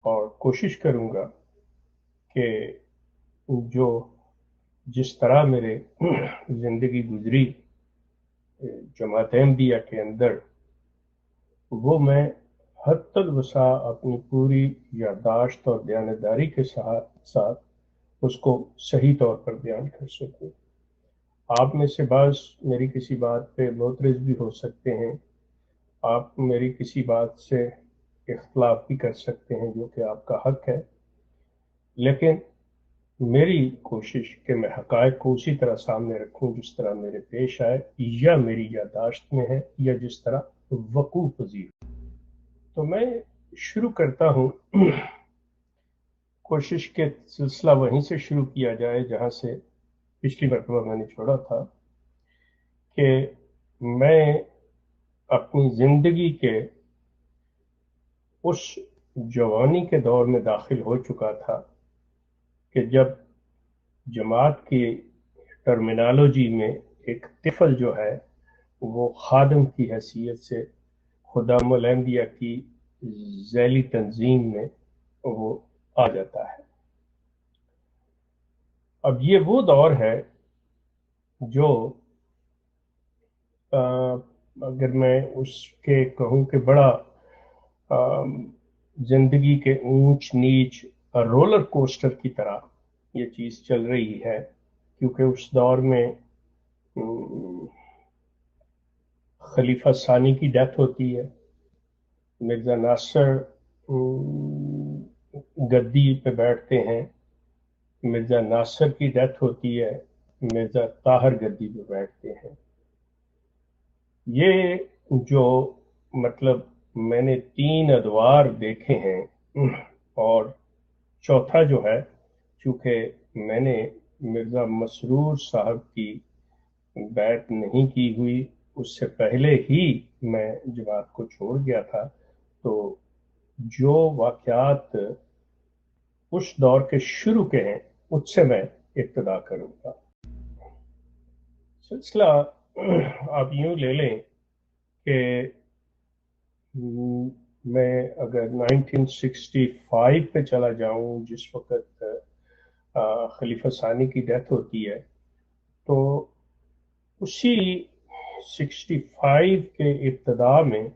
اور کوشش کروں گا کہ جو جس طرح میرے زندگی گزری جماعت احمدیہ کے اندر، وہ میں حد تک وسع اپنی پوری یادداشت اور دیانتداری کے ساتھ ساتھ اس کو صحیح طور پر بیان کر سکوں۔ آپ میں سے بعض میری کسی بات پہ معترض بھی ہو سکتے ہیں، آپ میری کسی بات سے اختلاف بھی کر سکتے ہیں، جو کہ آپ کا حق ہے، لیکن میری کوشش کہ میں حقائق کو اسی طرح سامنے رکھوں جس طرح میرے پیش آئے یا میری یادداشت میں ہے یا جس طرح وقوع پذیر۔ تو میں شروع کرتا ہوں، کوشش کے سلسلہ وہیں سے شروع کیا جائے جہاں سے پچھلی مرتبہ میں نے چھوڑا تھا، کہ میں اپنی زندگی کے اس جوانی کے دور میں داخل ہو چکا تھا کہ جب جماعت کی ٹرمینالوجی میں ایک طفل جو ہے وہ خادم کی حیثیت سے خدام الاحمدیہ کی ذیلی تنظیم میں وہ آ جاتا ہے۔ اب یہ وہ دور ہے جو اگر میں اس کے کہوں کہ بڑا زندگی کے اونچ نیچ رولر کوسٹر کی طرح یہ چیز چل رہی ہے، کیونکہ اس دور میں خلیفہ ثانی کی ڈیتھ ہوتی ہے، مرزا ناصر گدی پہ بیٹھتے ہیں، مرزا ناصر کی ڈیتھ ہوتی ہے، مرزا طاہر گدی پہ بیٹھتے ہیں۔ یہ جو مطلب میں نے تین ادوار دیکھے ہیں، اور چوتھا جو ہے، چونکہ میں نے مرزا مسرور صاحب کی بیعت نہیں کی ہوئی، اس سے پہلے ہی میں جماعت کو چھوڑ گیا تھا، تو جو واقعات اس دور کے شروع کے ہیں اس سے میں ابتدا کروں گا۔ سلسلہ آپ یوں لے لیں کہ میں اگر 1965 پہ چلا جاؤں، جس وقت خلیفہ ثانی کی ڈیتھ ہوتی ہے، تو اسی 65 کے ابتدا میں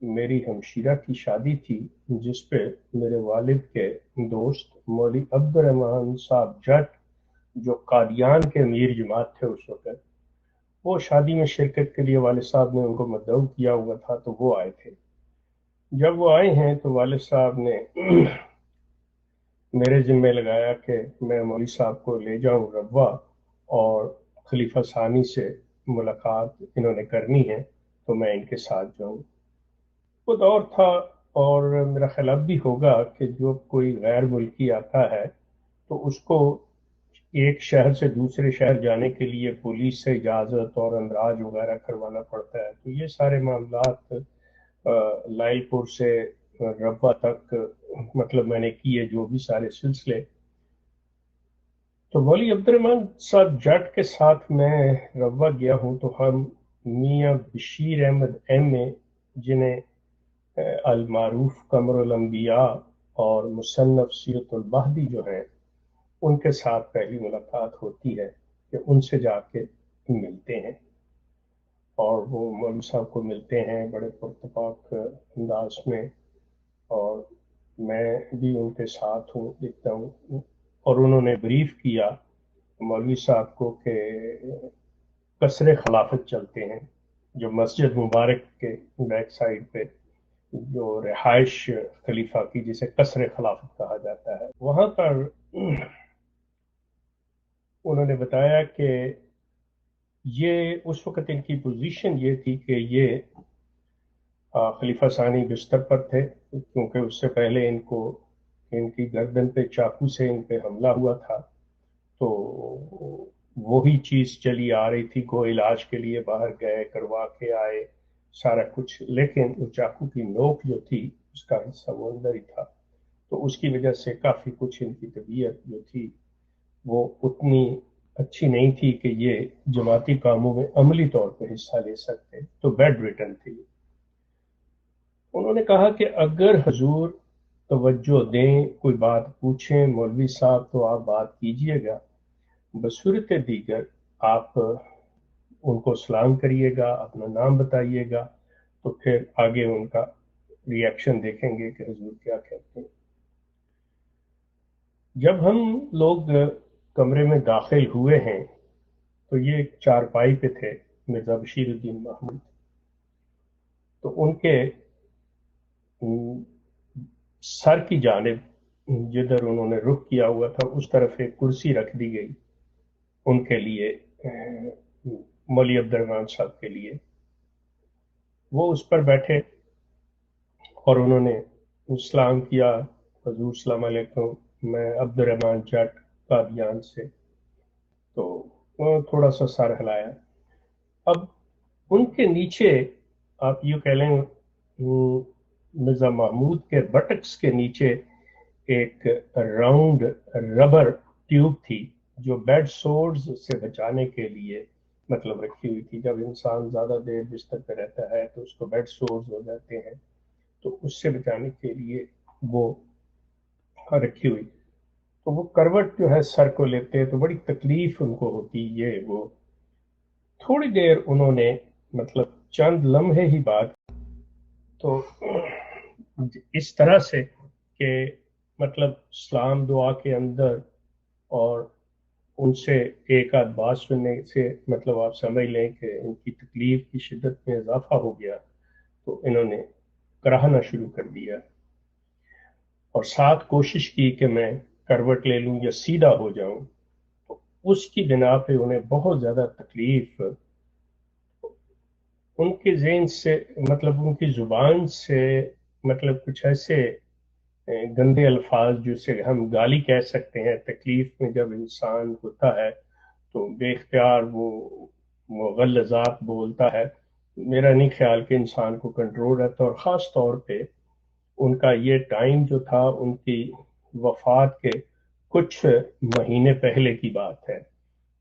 میری ہمشیرہ کی شادی تھی، جس پہ میرے والد کے دوست مولوی عبد الرحمان صاحب جٹ، جو قادیان کے امیر جماعت تھے اس وقت، وہ شادی میں شرکت کے لیے والد صاحب نے ان کو مدعو کیا ہوا تھا، تو وہ آئے تھے۔ جب وہ آئے ہیں تو والد صاحب نے میرے ذمہ لگایا کہ میں مولوی صاحب کو لے جاؤں ربوہ، اور خلیفہ ثانی سے ملاقات انہوں نے کرنی ہے تو میں ان کے ساتھ جاؤں۔ وہ دور تھا، اور میرا خیال اب بھی ہوگا کہ جو کوئی غیر ملکی آتا ہے تو اس کو ایک شہر سے دوسرے شہر جانے کے لیے پولیس سے اجازت اور اندراج وغیرہ کروانا پڑتا ہے، تو یہ سارے معاملات لائل پور سے ربوہ تک مطلب میں نے کیے، جو بھی سارے سلسلے۔ تو مولوی عبد الرحمان صاحب جٹ کے ساتھ میں ربوہ گیا ہوں، تو ہم میاں بشیر احمد ایم اے، جنہیں المعروف قمر الانبیاء اور مصنف سیرت البہدی جو ہیں، ان کے ساتھ پہلی ملاقات ہوتی ہے کہ ان سے جا کے ملتے ہیں، اور وہ مولوی صاحب کو ملتے ہیں بڑے پرتپاک انداز میں، اور میں بھی ان کے ساتھ ہوں، دیکھتا ہوں، اور انہوں نے بریف کیا مولوی صاحب کو کہ قصر خلافت چلتے ہیں، جو مسجد مبارک کے بیک سائڈ پہ جو رہائش خلیفہ کی، جسے قصر خلافت کہا جاتا ہے، وہاں پر انہوں نے بتایا کہ یہ اس وقت ان کی پوزیشن یہ تھی کہ یہ خلیفہ ثانی بستر پر تھے، کیونکہ اس سے پہلے ان کی گردن پہ چاقو سے ان پہ حملہ ہوا تھا، تو وہی چیز چلی آ رہی تھی، کو علاج کے لیے باہر گئے، کروا کے آئے سارا کچھ، لیکن وہ چاقو کی نوک جو تھی اس کا حصہ وہ اندر ہی تھا، تو اس کی وجہ سے کافی کچھ ان کی طبیعت جو تھی وہ اتنی اچھی نہیں تھی کہ یہ جماعتی کاموں میں عملی طور پہ حصہ لے سکتے، تو بیڈ ریٹن تھی۔ انہوں نے کہا کہ اگر حضور तवज्जो दें, कोई बात पूछें मौलवी साहब तो आप बात कीजिएगा, बसूरत दीगर आप उनको सलाम करिएगा, अपना नाम बताइएगा, तो फिर आगे उनका रिएक्शन देखेंगे कि हुजूर क्या कहते हैं। जब हम लोग कमरे में दाखिल हुए हैं तो ये चारपाई पे थे मिर्जा बशीरुद्दीन महमूद। तो उनके सर की जानिब जिधर उन्होंने रुख किया हुआ था उस तरफ एक कुर्सी रख दी गई उनके लिए, मौलवी अब्दुर्रहमान साहब के लिए। वो उस पर बैठे और उन्होंने सलाम किया, हजूर सलाम अलैकुम, मैं अब्दुर्रहमान जट कादियान से। तो वो थोड़ा सा सर हिलाया। अब उनके नीचे आप यूँ कह लें मिर्जा महमूद के बटक्स के नीचे एक राउंड रबर ट्यूब थी जो बेड सोर्स से बचाने के लिए मतलब रखी हुई थी। जब इंसान ज्यादा देर बिस्तर पर रहता है तो उसको बेड सोर्स हो जाते हैं, तो उससे बचाने के लिए वो रखी हुई। तो वो करवट जो है सर को लेते हैं तो बड़ी तकलीफ उनको होती, ये वो। थोड़ी देर उन्होंने मतलब चंद लम्हे ही बात, तो इस तरह से कि मतलब सलाम दुआ के अंदर और उनसे एक आध बात सुनने से मतलब आप समझ लें कि इनकी तकलीफ की शिद्दत में इजाफा हो गया। तो इन्होंने कराहना शुरू कर दिया और साथ कोशिश की कि मैं करवट ले लूं या सीधा हो जाऊं। तो उसकी बिना पे उन्हें बहुत ज्यादा तकलीफ, उनके ज़हन से मतलब उनकी जुबान से मतलब कुछ ऐसे गंदे अल्फाज जिसे हम गाली कह सकते हैं। तकलीफ में जब इंसान होता है तो बेख्तियार वो गलज़ात बोलता है। मेरा नहीं ख्याल कि इंसान को कंट्रोल रहता, और ख़ास तौर पे उनका ये टाइम जो था उनकी वफात के कुछ महीने पहले की बात है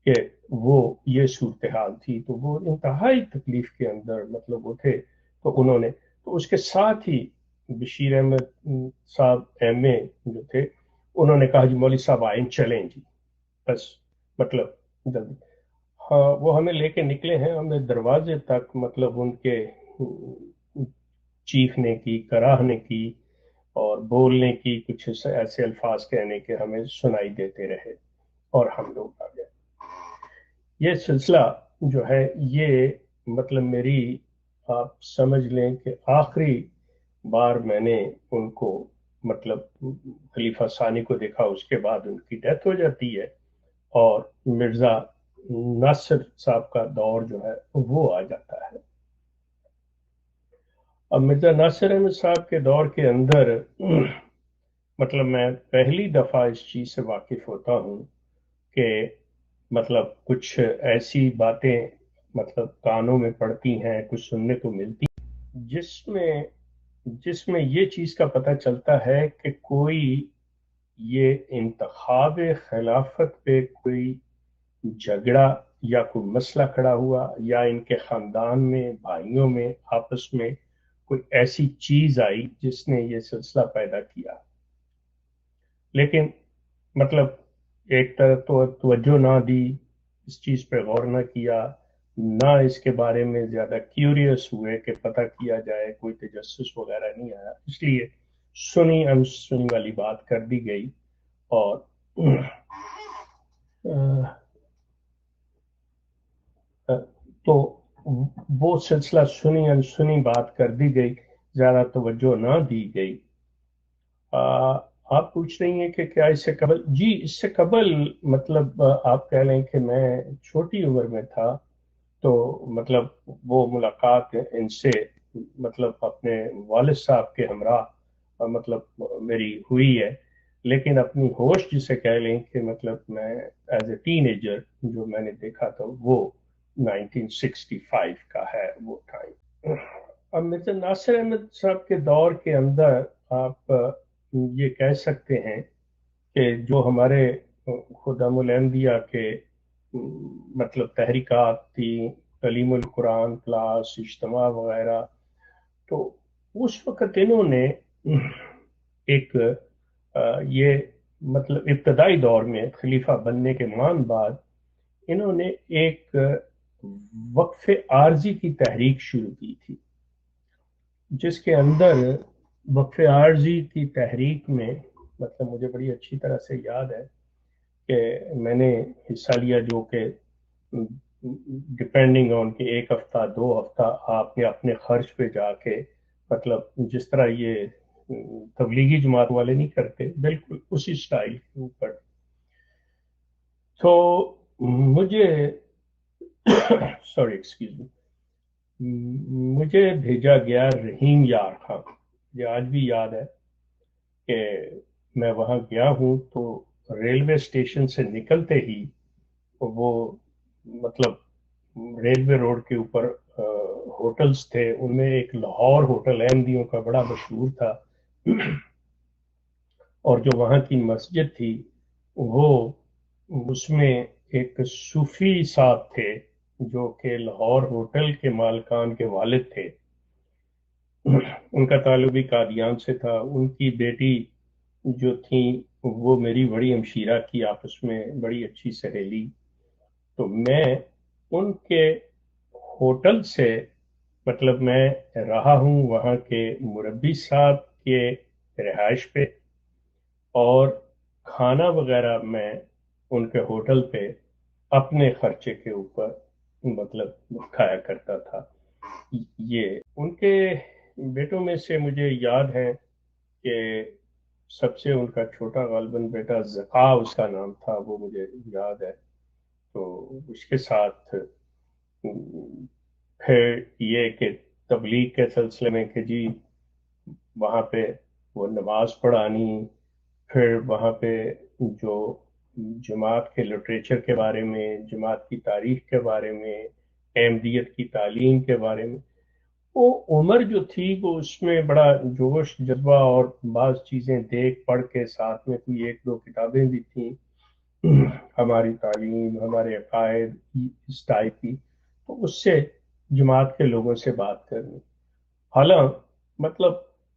कि वो ये सूरत हाल थी। तो वो इंतहाई तकलीफ के अंदर मतलब वो थे। तो उन्होंने तो उसके साथ ही बशीर अहमद साहब एमए जो थे, उन्होंने कहा जी मौलवी साहब आए चलें जी, बस मतलब जल्दी। हाँ, वो हमें लेके निकले हैं, हमें दरवाजे तक मतलब उनके चीखने की, कराहने की और बोलने की कुछ ऐसे अल्फाज कहने के हमें सुनाई देते रहे और हम लोग आ गए। ये सिलसिला जो है ये मतलब मेरी, आप समझ लें कि आखिरी बार मैंने उनको मतलब खलीफा सानी को देखा, उसके बाद उनकी डेथ हो जाती है और मिर्जा नासिर साहब का दौर जो है वो आ जाता है। अब मिर्जा नासिर अहमद साहब के दौर के अंदर मतलब मैं पहली दफा इस चीज से वाकिफ होता हूँ कि मतलब कुछ ऐसी बातें मतलब कानों में पड़ती हैं, कुछ सुनने को मिलती, जिसमें जिसमें ये चीज का पता चलता है कि कोई ये इंतखाब खिलाफत पे कोई झगड़ा या कोई मसला खड़ा हुआ या इनके खानदान में भाइयों में आपस में कोई ऐसी चीज आई जिसने ये सिलसिला पैदा किया। लेकिन मतलब एक तरफ तो तवज्जो ना दी, इस चीज पे गौर ना किया, ना इसके बारे में ज्यादा क्यूरियस हुए कि पता किया जाए, कोई तजस्सुस वगैरह नहीं आया, इसलिए सुनी अनसुनी वाली बात कर दी गई। और अ, तो वो सिलसिला सुनी अनसुनी बात कर दी गई, ज्यादा तवज्जो ना दी गई। आ, आप पूछ रही हैं कि क्या इससे कबल, जी इससे कबल मतलब आप कह लें कि मैं छोटी उम्र में था तो मतलब वो मुलाकात इनसे मतलब अपने वालिद साहब के हमरा मतलब मेरी हुई है। लेकिन अपनी होश जिसे कह लें कि मतलब मैं एज ए टीनेजर जो मैंने देखा था वो 1965 का है वो टाइम। अब मिर्जा नासिर अहमद साहब के दौर के अंदर आप ये कह सकते हैं कि जो हमारे खुदामुल अम्बिया के मतलब तहरीकात थी, कलीमुल कुरान क्लास, इज्तिमा वगैरह, तो उस वक्त इन्होंने ایک یہ مطلب ابتدائی دور میں خلیفہ بننے کے بعد انہوں نے ایک وقف عارضی کی تحریک شروع کی تھی، جس کے اندر وقف عارضی کی تحریک میں مطلب مجھے بڑی اچھی طرح سے یاد ہے کہ میں نے حصہ لیا، جو کہ ڈپینڈنگ آن کہ ایک ہفتہ 2 ہفتہ آپ نے اپنے خرچ پہ جا کے مطلب جس طرح یہ تبلیغی جماعت والے نہیں کرتے، بالکل اسی سٹائل کے اوپر. تو مجھے سوری ایکسکیوز مجھے بھیجا گیا رحیم یار خان. یہ آج بھی یاد ہے کہ میں وہاں گیا ہوں تو ریلوے اسٹیشن سے نکلتے ہی وہ مطلب ریلوے روڈ کے اوپر ہوٹلز تھے، ان میں ایک لاہور ہوٹل احمدیوں کا بڑا مشہور تھا، اور جو وہاں کی مسجد تھی وہ اس میں ایک صوفی صاحب تھے جو کہ لاہور ہوٹل کے مالکان کے والد تھے. ان کا تعلق بھی قادیان سے تھا. ان کی بیٹی جو تھی وہ میری بڑی ہمشیرہ کی آپس میں بڑی اچھی سہیلی. تو میں ان کے ہوٹل سے مطلب میں رہا ہوں وہاں کے مربی صاحب کے رہائش پہ، اور کھانا وغیرہ میں ان کے ہوٹل پہ اپنے خرچے کے اوپر مطلب کھایا کرتا تھا. یہ ان کے بیٹوں میں سے مجھے یاد ہے کہ سب سے ان کا چھوٹا غالباً بیٹا ذکا اس کا نام تھا، وہ مجھے یاد ہے. تو اس کے ساتھ پھر یہ کہ تبلیغ کے سلسلے میں کہ جی وہاں پہ وہ نماز پڑھانی، پھر وہاں پہ جو جماعت کے لٹریچر کے بارے میں، جماعت کی تاریخ کے بارے میں، احمدیت کی تعلیم کے بارے میں، وہ عمر جو تھی وہ اس میں بڑا جوش جذبہ اور بعض چیزیں دیکھ پڑھ کے ساتھ میں کوئی ایک دو کتابیں بھی تھیں ہماری تعلیم، ہمارے عقائد اس ٹائپ کی. تو اس سے جماعت کے لوگوں سے بات کرنی. حالانکہ مطلب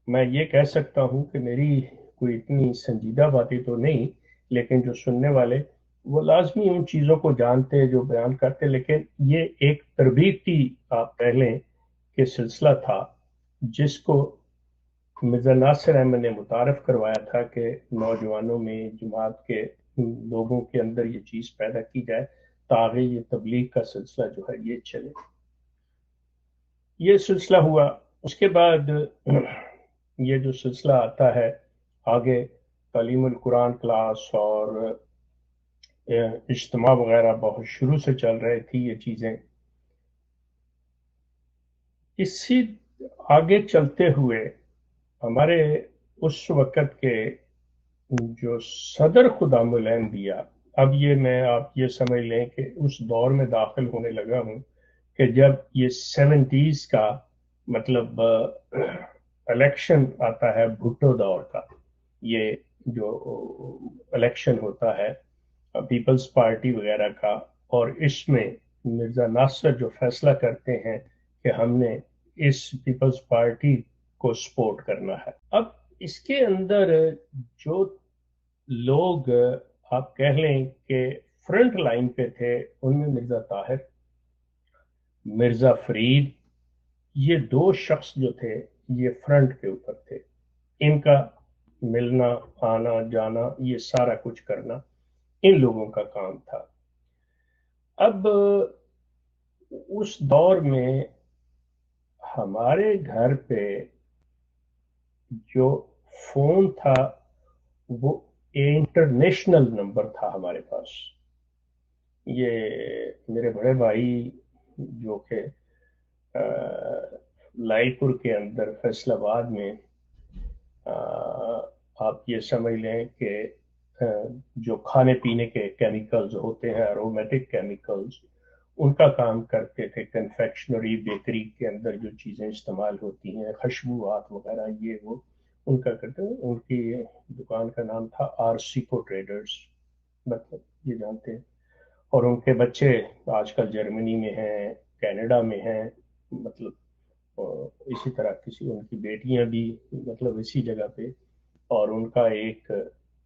میں یہ کہہ سکتا ہوں کہ میری کوئی اتنی سنجیدہ باتیں تو نہیں، لیکن جو سننے والے وہ لازمی ان چیزوں کو جانتے جو بیان کرتے. لیکن یہ ایک تربیتی آپ کہہ لیں کہ سلسلہ تھا جس کو مرزا ناصر احمد نے متعارف کروایا تھا کہ نوجوانوں میں، جماعت کے لوگوں کے اندر یہ چیز پیدا کی جائے تاکہ یہ تبلیغ کا سلسلہ جو ہے یہ چلے. یہ سلسلہ ہوا. اس کے بعد یہ جو سلسلہ آتا ہے آگے، تعلیم القرآن کلاس اور اجتماع وغیرہ بہت شروع سے چل رہے تھی یہ چیزیں. اسی آگے چلتے ہوئے ہمارے اس وقت کے جو صدر خدام الانبیاء، اب یہ میں آپ یہ سمجھ لیں کہ اس دور میں داخل ہونے لگا ہوں کہ جب یہ 70s کا مطلب الیکشن آتا ہے بھٹو دور کا، یہ جو الیکشن ہوتا ہے پیپلز پارٹی وغیرہ کا، اور اس میں مرزا ناصر جو فیصلہ کرتے ہیں کہ ہم نے اس پیپلز پارٹی کو سپورٹ کرنا ہے. اب اس کے اندر جو لوگ آپ کہہ لیں کہ فرنٹ لائن پہ تھے، ان میں مرزا طاہر، مرزا فرید، یہ دو شخص جو تھے یہ فرنٹ کے اوپر تھے. ان کا ملنا آنا جانا یہ سارا کچھ کرنا ان لوگوں کا کام تھا. اب اس دور میں ہمارے گھر پہ جو فون تھا وہ انٹرنیشنل نمبر تھا ہمارے پاس. یہ میرے بڑے بھائی جو کہ لائی پور کے اندر فیصل آباد میں، آپ یہ سمجھ لیں کہ جو کھانے پینے کے کیمیکلز ہوتے ہیں، ارومیٹک کیمیکلز، ان کا کام کرتے تھے. کنفیکشنری بیکری کے اندر جو چیزیں استعمال ہوتی ہیں، خوشبوات وغیرہ، یہ وہ ان کا کرتے ہیں. ان کی دکان کا نام تھا آر سیکو ٹریڈرز، مطلب یہ جانتے ہیں. اور ان کے بچے آج کل جرمنی میں ہیں، کینیڈا میں ہیں، مطلب اسی طرح کسی ان کی بیٹیاں بھی مطلب اسی جگہ پہ और उनका एक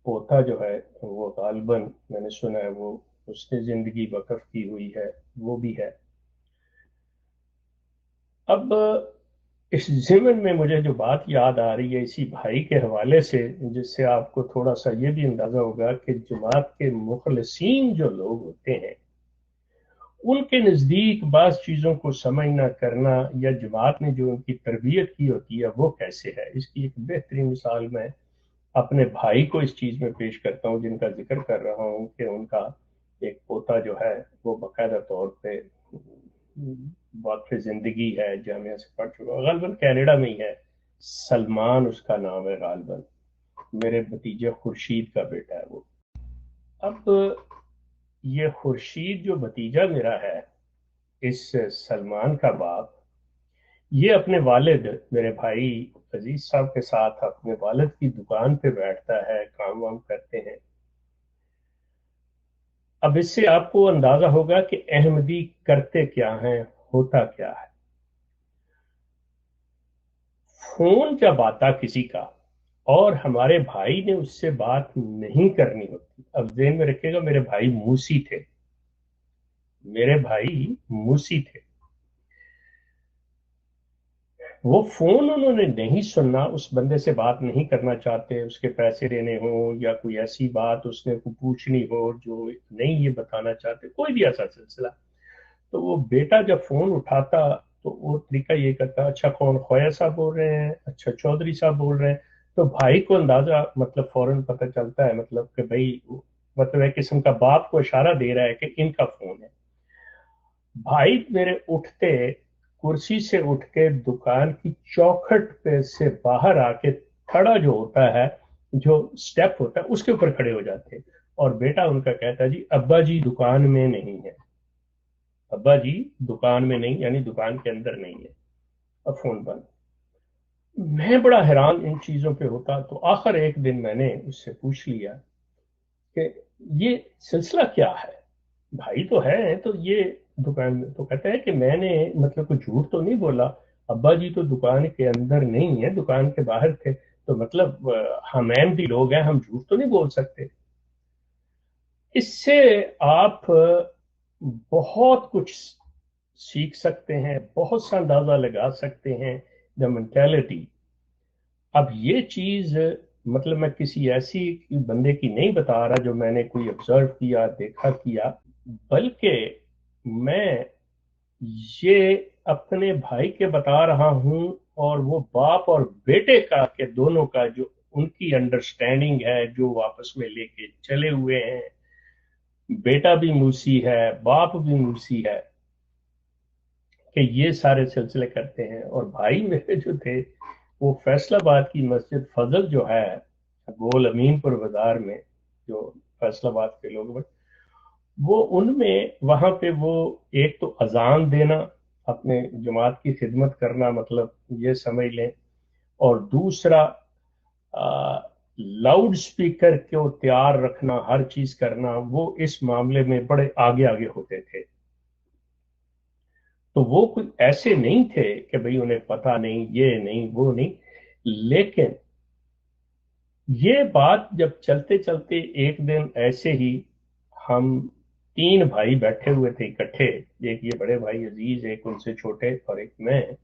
पोता जो है वो गालिबन मैंने सुना है वो उसने जिंदगी वक्फ की हुई है, वो भी है। अब इस ज़िमन में मुझे जो बात याद आ रही है इसी भाई के हवाले से, जिससे आपको थोड़ा सा ये भी अंदाजा होगा कि जमात के मुखलसीन जो लोग होते हैं उनके नज़दीक बाज़ चीज़ों को समझ ना करना, या जमात ने जो उनकी तरबियत की होती है वो कैसे है, इसकी एक बेहतरीन मिसाल मैं अपने भाई को इस चीज़ में पेश करता हूँ जिनका जिक्र कर रहा हूँ कि उनका एक पोता जो है वो बाकायदा तौर पे वाक़ ज़िंदगी है, जामिया से पढ़ चुका, गालिबन कनाडा में ही है। सलमान उसका नाम है गालिबन, मेरे भतीजे खुर्शीद का बेटा है वो। अब ये खुर्शीद जो भतीजा मेरा है, इस सलमान का बाप, ये अपने वालिद मेरे भाई अजीज साहब के साथ अपने वालिद की दुकान पे बैठता है, काम वाम करते हैं। अब इससे आपको अंदाजा होगा कि अहमदी करते क्या हैं, होता क्या है। फोन जब आता किसी का और हमारे भाई ने उससे बात नहीं करनी होती, अब ध्यान में रखिएगा मेरे भाई मूसी थे, मेरे भाई मूसी थे, वो फोन उन्होंने नहीं सुनना, उस बंदे से बात नहीं करना चाहते, उसके पैसे देने हो या कोई ऐसी बात उसने को पूछनी हो जो नहीं ये बताना चाहते, कोई भी ऐसा सिलसिला, तो वो बेटा जब फोन उठाता तो वो तरीका ये करता, अच्छा कौन, खोया साहब बोल रहे हैं, अच्छा चौधरी साहब बोल रहे हैं। तो भाई को अंदाजा मतलब फौरन पता चलता है, मतलब कि भाई मतलब एक किस्म का बाप को इशारा दे रहा है कि इनका फोन है। भाई मेरे उठते, कुर्सी से उठ के दुकान की चौखट पे से बाहर आके खड़ा जो होता है, जो स्टेप होता है उसके ऊपर खड़े हो जाते हैं, और बेटा उनका कहता है जी अब्बा जी दुकान में नहीं है, अब्बा जी दुकान में नहीं, यानी दुकान के अंदर नहीं है। अब फोन बंद। मैं बड़ा हैरान इन चीजों पे होता, तो आखिर एक दिन मैंने उससे पूछ लिया कि ये सिलसिला क्या है, भाई तो है तो ये दुकान में, तो कहता है कि मैंने मतलब कोई झूठ तो नहीं बोला, अब्बा जी तो दुकान के अंदर नहीं है, दुकान के बाहर थे, तो मतलब हम अहमदी लोग हैं, हम झूठ तो नहीं बोल सकते। इससे आप बहुत कुछ सीख सकते हैं, बहुत सा अंदाजा लगा सकते हैं द मेंटेलिटी। अब ये चीज मतलब मैं किसी ऐसी बंदे की नहीं बता रहा जो मैंने कोई ऑब्जर्व किया, देखा, किया, बल्कि मैं ये अपने भाई के बता रहा हूं, और वो बाप और बेटे का के दोनों का जो उनकी अंडरस्टैंडिंग है, जो आपस में लेके चले हुए हैं, बेटा भी मूसी है, बाप भी मूसी है, कि ये सारे सिलसिले करते हैं। और भाई मेरे जो थे वो फैसलाबाद की मस्जिद फजल जो है गोल अमीनपुर बाजार में, जो फैसलाबाद के लोग, वो उनमें वहां पे वो एक तो अजान देना, अपने जमात की खिदमत करना, मतलब ये समझ लें, और दूसरा लाउड स्पीकर को तैयार रखना, हर चीज करना, वो इस मामले में बड़े आगे आगे होते थे। तो वो कोई ऐसे नहीं थे कि भाई उन्हें पता नहीं, ये नहीं वो नहीं, लेकिन ये बात जब चलते चलते एक दिन ऐसे ही हम तीन भाई बैठे हुए थे इकट्ठे, एक ये बड़े भाई अजीज, एक उनसे छोटे, और एक मैं,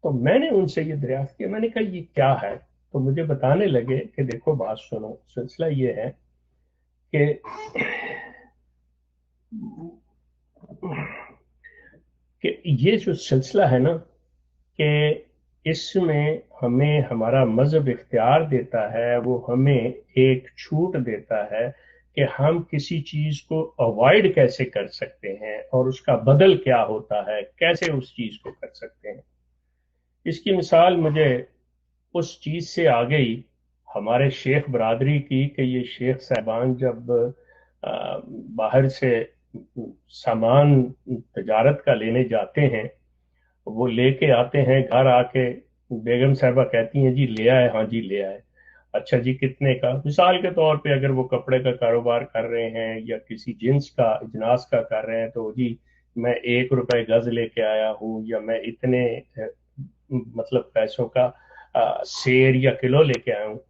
तो मैंने उनसे ये दरियाफ्त किया, मैंने कहा ये क्या है, तो मुझे बताने लगे कि देखो बात सुनो, सिलसिला ये है कि ये जो सिलसिला है ना, कि इसमें हमें हमारा मजहब इख्तियार देता है, वो हमें एक छूट देता है कि हम किसी चीज को अवॉइड कैसे कर सकते हैं, और उसका बदल क्या होता है, कैसे उस चीज को कर सकते हैं। इसकी मिसाल मुझे उस चीज से आ गई हमारे शेख बरादरी की, कि ये शेख साहबान जब बाहर से सामान तजारत का लेने जाते हैं, वो लेके आते हैं घर आके, बेगम साहबा कहती हैं जी ले आए, हाँ जी ले आए, अच्छा जी कितने का, मिसाल के तौर पे अगर वो कपड़े का कारोबार कर रहे हैं या किसी जिन्स का इजनास का कर रहे हैं, तो जी मैं 1 रुपए गज लेके आया हूँ, या मैं इतने मतलब पैसों का शेर या किलो लेके आया हूँ।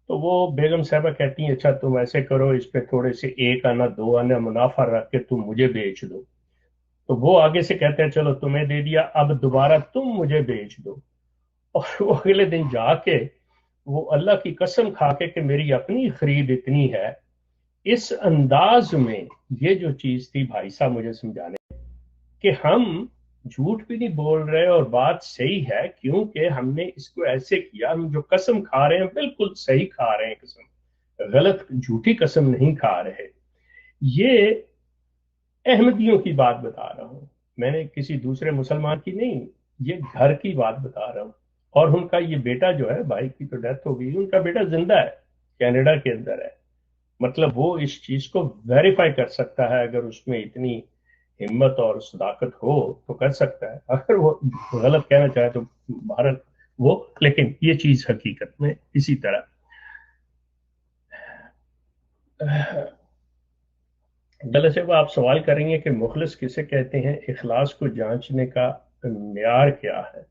तो वो बेगम साहबा कहती हैं अच्छा तुम ऐसे करो, इस पे थोड़े से 1 आना 2 आना मुनाफा रख के तुम मुझे बेच दो। तो वो आगे से कहते हैं चलो तुम्हें दे दिया, अब दोबारा तुम मुझे बेच दो। और वो अगले दिन जाके वो अल्लाह की कसम खा के कि मेरी अपनी खरीद इतनी है, इस अंदाज में ये जो चीज थी भाई साहब मुझे समझाने कि हम झूठ भी नहीं बोल रहे और बात सही है, क्योंकि हमने इसको ऐसे किया, हम जो कसम खा रहे हैं बिल्कुल सही खा रहे हैं कसम, गलत झूठी कसम नहीं खा रहे। ये अहमदियों की बात बता रहा हूं, मैंने किसी दूसरे मुसलमान की नहीं, ये घर की बात बता रहा हूं। और उनका ये बेटा जो है, भाई की तो डेथ हो गई, उनका बेटा जिंदा है, कनाडा के अंदर है। मतलब वो इस चीज को वेरीफाई कर सकता है, अगर उसमें इतनी हिम्मत और सदाकत हो तो कर सकता है, अगर वो गलत कहना चाहे तो भारत वो, लेकिन ये चीज हकीकत में इसी तरह। गलत से वो आप सवाल करेंगे कि मुखलिस किसे कहते हैं, इखलास को जांचने का मेयार क्या है।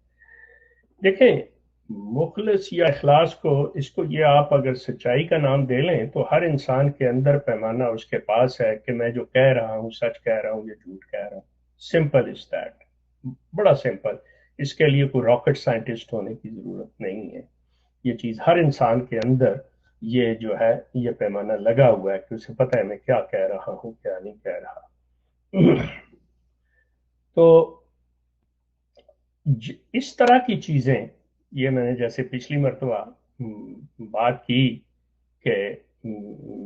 देखें, मुखलिस या इखलास को, इसको ये आप अगर सच्चाई का नाम दे लें तो हर इंसान के अंदर पैमाना उसके पास है कि मैं जो कह रहा हूँ सच कह रहा हूँ या झूठ कह रहा हूँ। सिंपल इज दैट, बड़ा सिंपल। इसके लिए कोई रॉकेट साइंटिस्ट होने की जरूरत नहीं है। ये चीज हर इंसान के अंदर ये जो है ये पैमाना लगा हुआ है कि उसे पता है मैं क्या कह रहा हूँ क्या नहीं कह रहा। तो इस तरह की चीजें, ये मैंने जैसे पिछली मरतबा बात की कि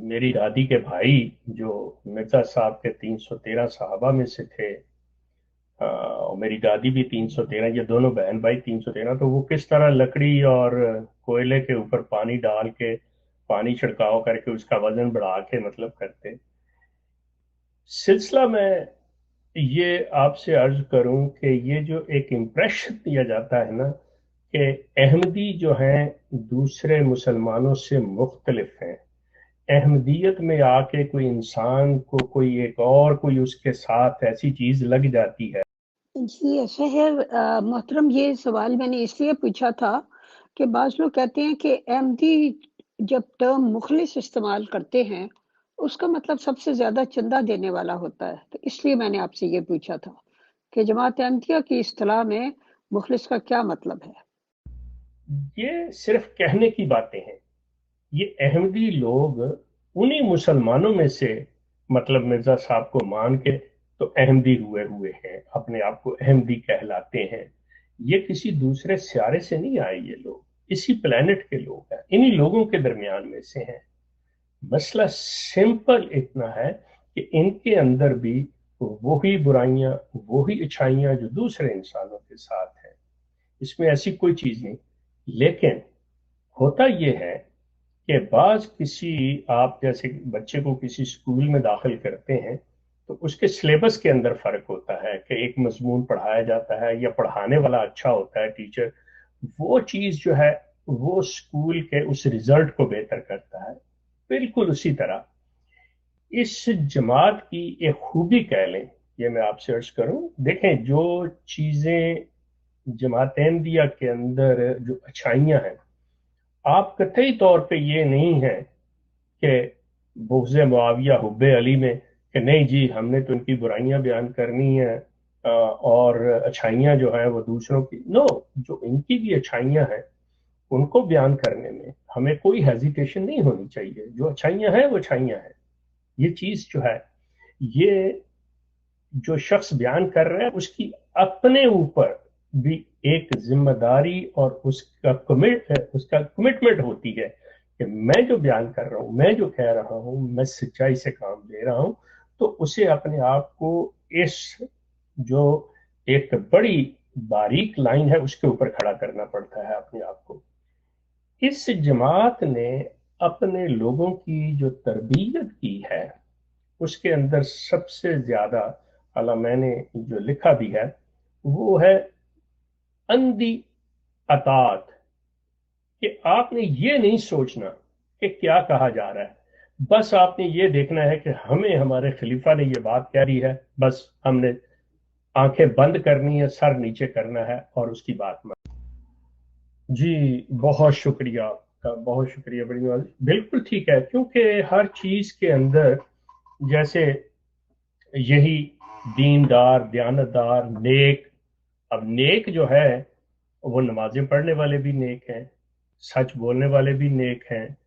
मेरी दादी के भाई जो मिर्जा साहब के 313 साहबा में से थे, और मेरी दादी भी 313, ये दोनों बहन भाई 313, तो वो किस तरह लकड़ी और कोयले के ऊपर पानी डाल के पानी छिड़काव करके उसका वजन बढ़ा के मतलब करते। सिलसिला में ये आपसे अर्ज करूं कि ये जो एक इम्प्रेशन दिया जाता है ना कि अहमदी जो हैं दूसरे मुसलमानों से मुख्तलिफ हैं, अहमदियत में आके कोई इंसान को कोई एक और कोई उसके साथ ऐसी चीज लग जाती है। जी ऐसा है मोहतरम, ये सवाल मैंने इसलिए पूछा था कि बाज़ लोग कहते हैं कि अहमदी जब टर्म मुखलिस इस्तेमाल करते हैं, उसका मतलब सबसे ज़्यादा चंदा देने वाला होता है। तो इसलिए मैंने आपसे ये पूछा था कि जमात अहमदिया की इस्तिलाह में मुखलिस का क्या मतलब है? ये सिर्फ कहने की बातें हैं। ये अहमदी लोग उन्हीं मुसलमानों में से, मतलब मिर्जा साहब को मान के तो अहमदी हुए हुए हैं, अपने आप को अहमदी कहलाते हैं। ये किसी दूसरे सियारे से नहीं आए, ये लोग इसी प्लेनेट के लोग हैं, इन्हीं लोगों के दरमियान में से हैं। मसला सिंपल इतना है कि इनके अंदर भी वही बुराइयां वही अच्छाइयां जो दूसरे इंसानों के साथ है, इसमें ऐसी कोई चीज नहीं। लेकिन होता यह है कि बाज किसी, आप जैसे बच्चे को किसी स्कूल में दाखिल करते हैं तो उसके सिलेबस के अंदर फर्क होता है कि एक मजमून पढ़ाया जाता है या पढ़ाने वाला अच्छा होता है टीचर, वो चीज जो है वो स्कूल के उस रिजल्ट को बेहतर करता है। बिल्कुल उसी तरह इस जमात की एक खूबी कह लें, ये मैं आपसे अर्ज करूं, देखें जो चीजें जमात अहमदिया के अंदर जो अच्छाइयां हैं, आप कतई तौर पे ये नहीं है कि बुग़्ज़ मुआविया हुब्बे अली में कि नहीं जी हमने तो इनकी बुराइयां बयान करनी है और अच्छाइयां जो हैं वो दूसरों की, नो, जो इनकी भी अच्छाइयां हैं उनको बयान करने में हमें कोई हेजिटेशन नहीं होनी चाहिए। जो अच्छाइयां हैं वो अच्छाइयां हैं। ये चीज जो है, ये जो शख्स बयान कर रहा है उसकी अपने ऊपर भी एक जिम्मेदारी और उसका कमिटमेंट होती है कि मैं जो बयान कर रहा हूं, मैं जो कह रहा हूं, मैं सच्चाई से काम ले रहा हूं। तो उसे अपने आप को इस जो एक बड़ी बारीक लाइन है उसके ऊपर खड़ा करना पड़ता है अपने आप को। इस जमात ने अपने लोगों की जो तरबियत की है उसके अंदर सबसे ज्यादा, हालां मैंने जो लिखा भी है वो है अंधी अतात, कि आपने ये नहीं सोचना कि क्या कहा जा रहा है, बस आपने ये देखना है कि हमें हमारे खलीफा ने ये बात कह रही है, बस हमने आंखें बंद करनी है, सर नीचे करना है और उसकी बात मान। जी बहुत शुक्रिया। का बहुत शुक्रिया, बड़ी नवाजी। बिल्कुल ठीक है, क्योंकि हर चीज के अंदर जैसे यही दीनदार, दयानतदार, नेक, अब नेक जो है वो नमाजें पढ़ने वाले भी नेक हैं, सच बोलने वाले भी नेक हैं,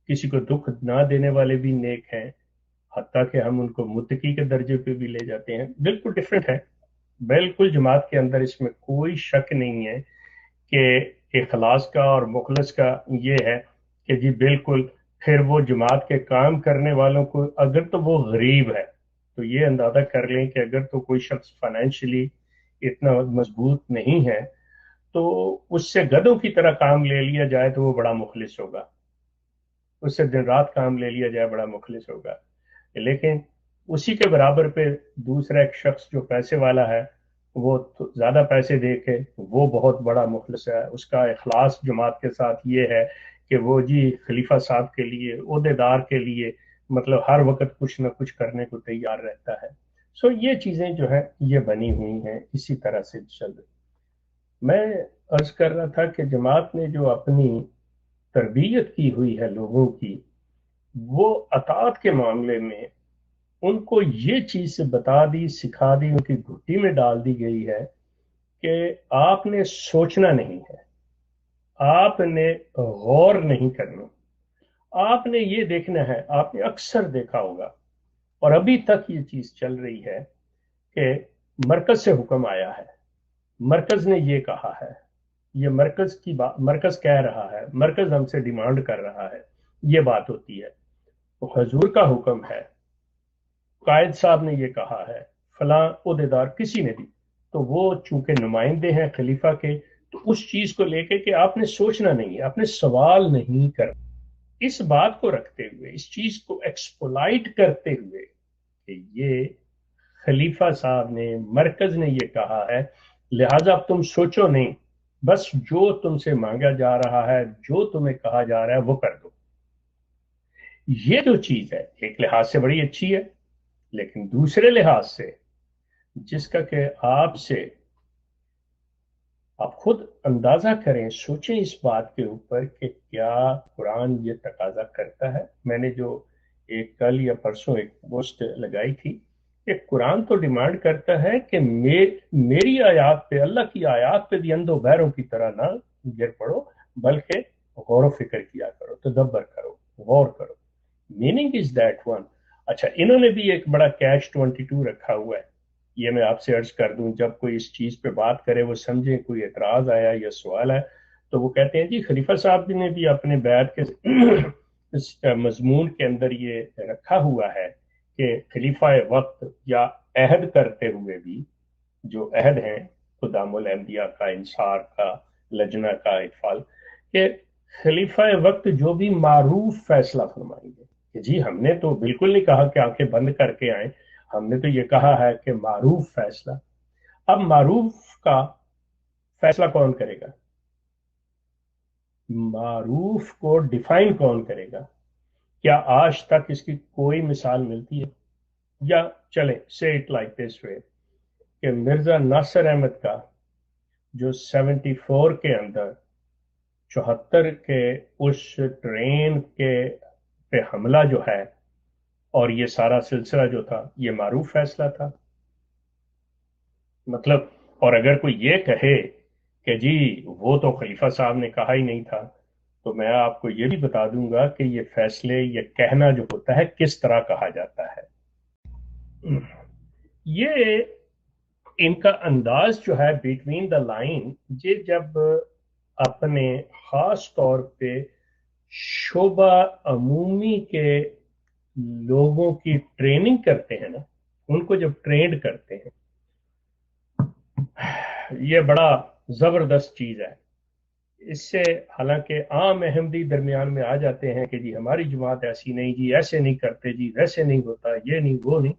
किसी को दुख ना देने वाले भी नेक हैं, हत्ता कि हम उनको मुत्तकी के दर्जे पे भी ले जाते हैं। बिल्कुल डिफरेंट है, बिल्कुल जमात के अंदर इसमें कोई शक नहीं है कि इखलास का और मुखलस का ये है कि जी बिल्कुल, फिर वो जमात के काम करने वालों को अगर तो वो गरीब है तो ये अंदाजा कर लें कि अगर तो कोई शख्स फाइनेंशियली इतना मजबूत नहीं है तो उससे गधों की तरह काम ले लिया जाए तो वो बड़ा मुखलिस होगा, उससे दिन रात काम ले लिया जाए बड़ा मुखलिस होगा। लेकिन उसी के बराबर पे दूसरा एक शख्स जो पैसे वाला है, वो तो ज्यादा पैसे दे के वो बहुत बड़ा मुखलिस है, उसका इखलास जमात के साथ ये है कि वो जी खलीफा साहब के लिए, ओहदेदार के लिए, मतलब हर वक्त कुछ ना कुछ करने को तैयार रहता है। सो ये चीजें जो है ये बनी हुई हैं, इसी तरह से चल रही। मैं अर्ज कर रहा था कि जमात ने जो अपनी तरबियत की हुई है लोगों की, वो अतात के मामले में उनको ये चीज से बता दी, सिखा दी, उनकी घुट्टी में डाल दी गई है कि आपने सोचना नहीं है, आपने गौर नहीं करना, आपने ये देखना है। आपने अक्सर देखा होगा और अभी तक ये चीज चल रही है कि मरकज से हुक्म आया है, मरकज ने ये कहा है, ये मरकज की बात, मरकज कह रहा है, मरकज हमसे डिमांड कर रहा है, ये बात होती है। तो हजूर का हुक्म है, कायद साहब ने ये कहा है, फलां ओहदेदार किसी ने भी, तो वो चूंकि नुमाइंदे हैं खलीफा के, तो उस चीज को लेके कि आपने सोचना नहीं है, आपने सवाल नहीं करना। इस बात को रखते हुए, इस चीज को एक्सपोलाइट करते हुए कि ये खलीफा साहब ने, मरकज ने ये कहा है, लिहाजा अब तुम सोचो नहीं, बस जो तुमसे मांगा जा रहा है, जो तुम्हें कहा जा रहा है वो कर दो। ये जो चीज है एक लिहाज से बड़ी अच्छी है, लेकिन दूसरे लिहाज से जिसका कि आपसे आप खुद अंदाजा करें, सोचें इस बात के ऊपर कि क्या कुरान ये तकाजा करता है। मैंने जो एक कल या परसों एक पोस्ट लगाई थी कि कुरान तो डिमांड करता है कि मेरी आयात पे, अल्लाह की आयात पे भी अंधो बहरों की तरह ना गिर पड़ो, बल्कि गौर फिक्र किया करो, तदब्बर करो, गौर करो। Meaning is that one. अच्छा, इन्होंने भी एक बड़ा कैच 22 रखा हुआ है, ये मैं आपसे अर्ज कर दूं, जब कोई इस चीज पे बात करे वो समझे कोई एतराज आया या सवाल है, तो वो कहते हैं जी खलीफा साहब ने भी अपने बैत के इस मजमून के अंदर ये रखा हुआ है कि खलीफा वक्त या अहद करते हुए भी, जो अहद है खुदामुल अम्बिया का, इंसार का, लजना का, इकफाल के, खलीफा वक्त जो भी मारूफ फैसला फरमाएंगे, कि जी हमने तो बिल्कुल नहीं कहा कि आंखें बंद करके आए, हमने तो ये कहा है कि मारूफ फैसला। अब मारूफ का फैसला कौन करेगा, मारूफ को डिफाइन कौन करेगा? क्या आज तक इसकी कोई मिसाल मिलती है? या चले से इट लाइक दिस वे कि मिर्जा नासिर अहमद का जो 74 के अंदर 74 के उस ट्रेन के पे हमला जो है और ये सारा सिलसिला जो था, ये मारूफ फैसला था। मतलब, और अगर कोई ये कहे कि जी वो तो खलीफा साहब ने कहा ही नहीं था, तो मैं आपको ये भी बता दूंगा कि ये फैसले, ये कहना जो होता है किस तरह कहा जाता है। ये इनका अंदाज जो है बिटवीन द लाइन, ये जब अपने खास तौर पे शोबा अमूमी के लोगों की ट्रेनिंग करते हैं ना, उनको जब ट्रेंड करते हैं, ये बड़ा जबरदस्त चीज है। इससे हालांकि आम अहमदी दरमियान में आ जाते हैं कि जी हमारी जमात ऐसी नहीं, जी ऐसे नहीं करते, जी वैसे नहीं होता, ये नहीं वो नहीं।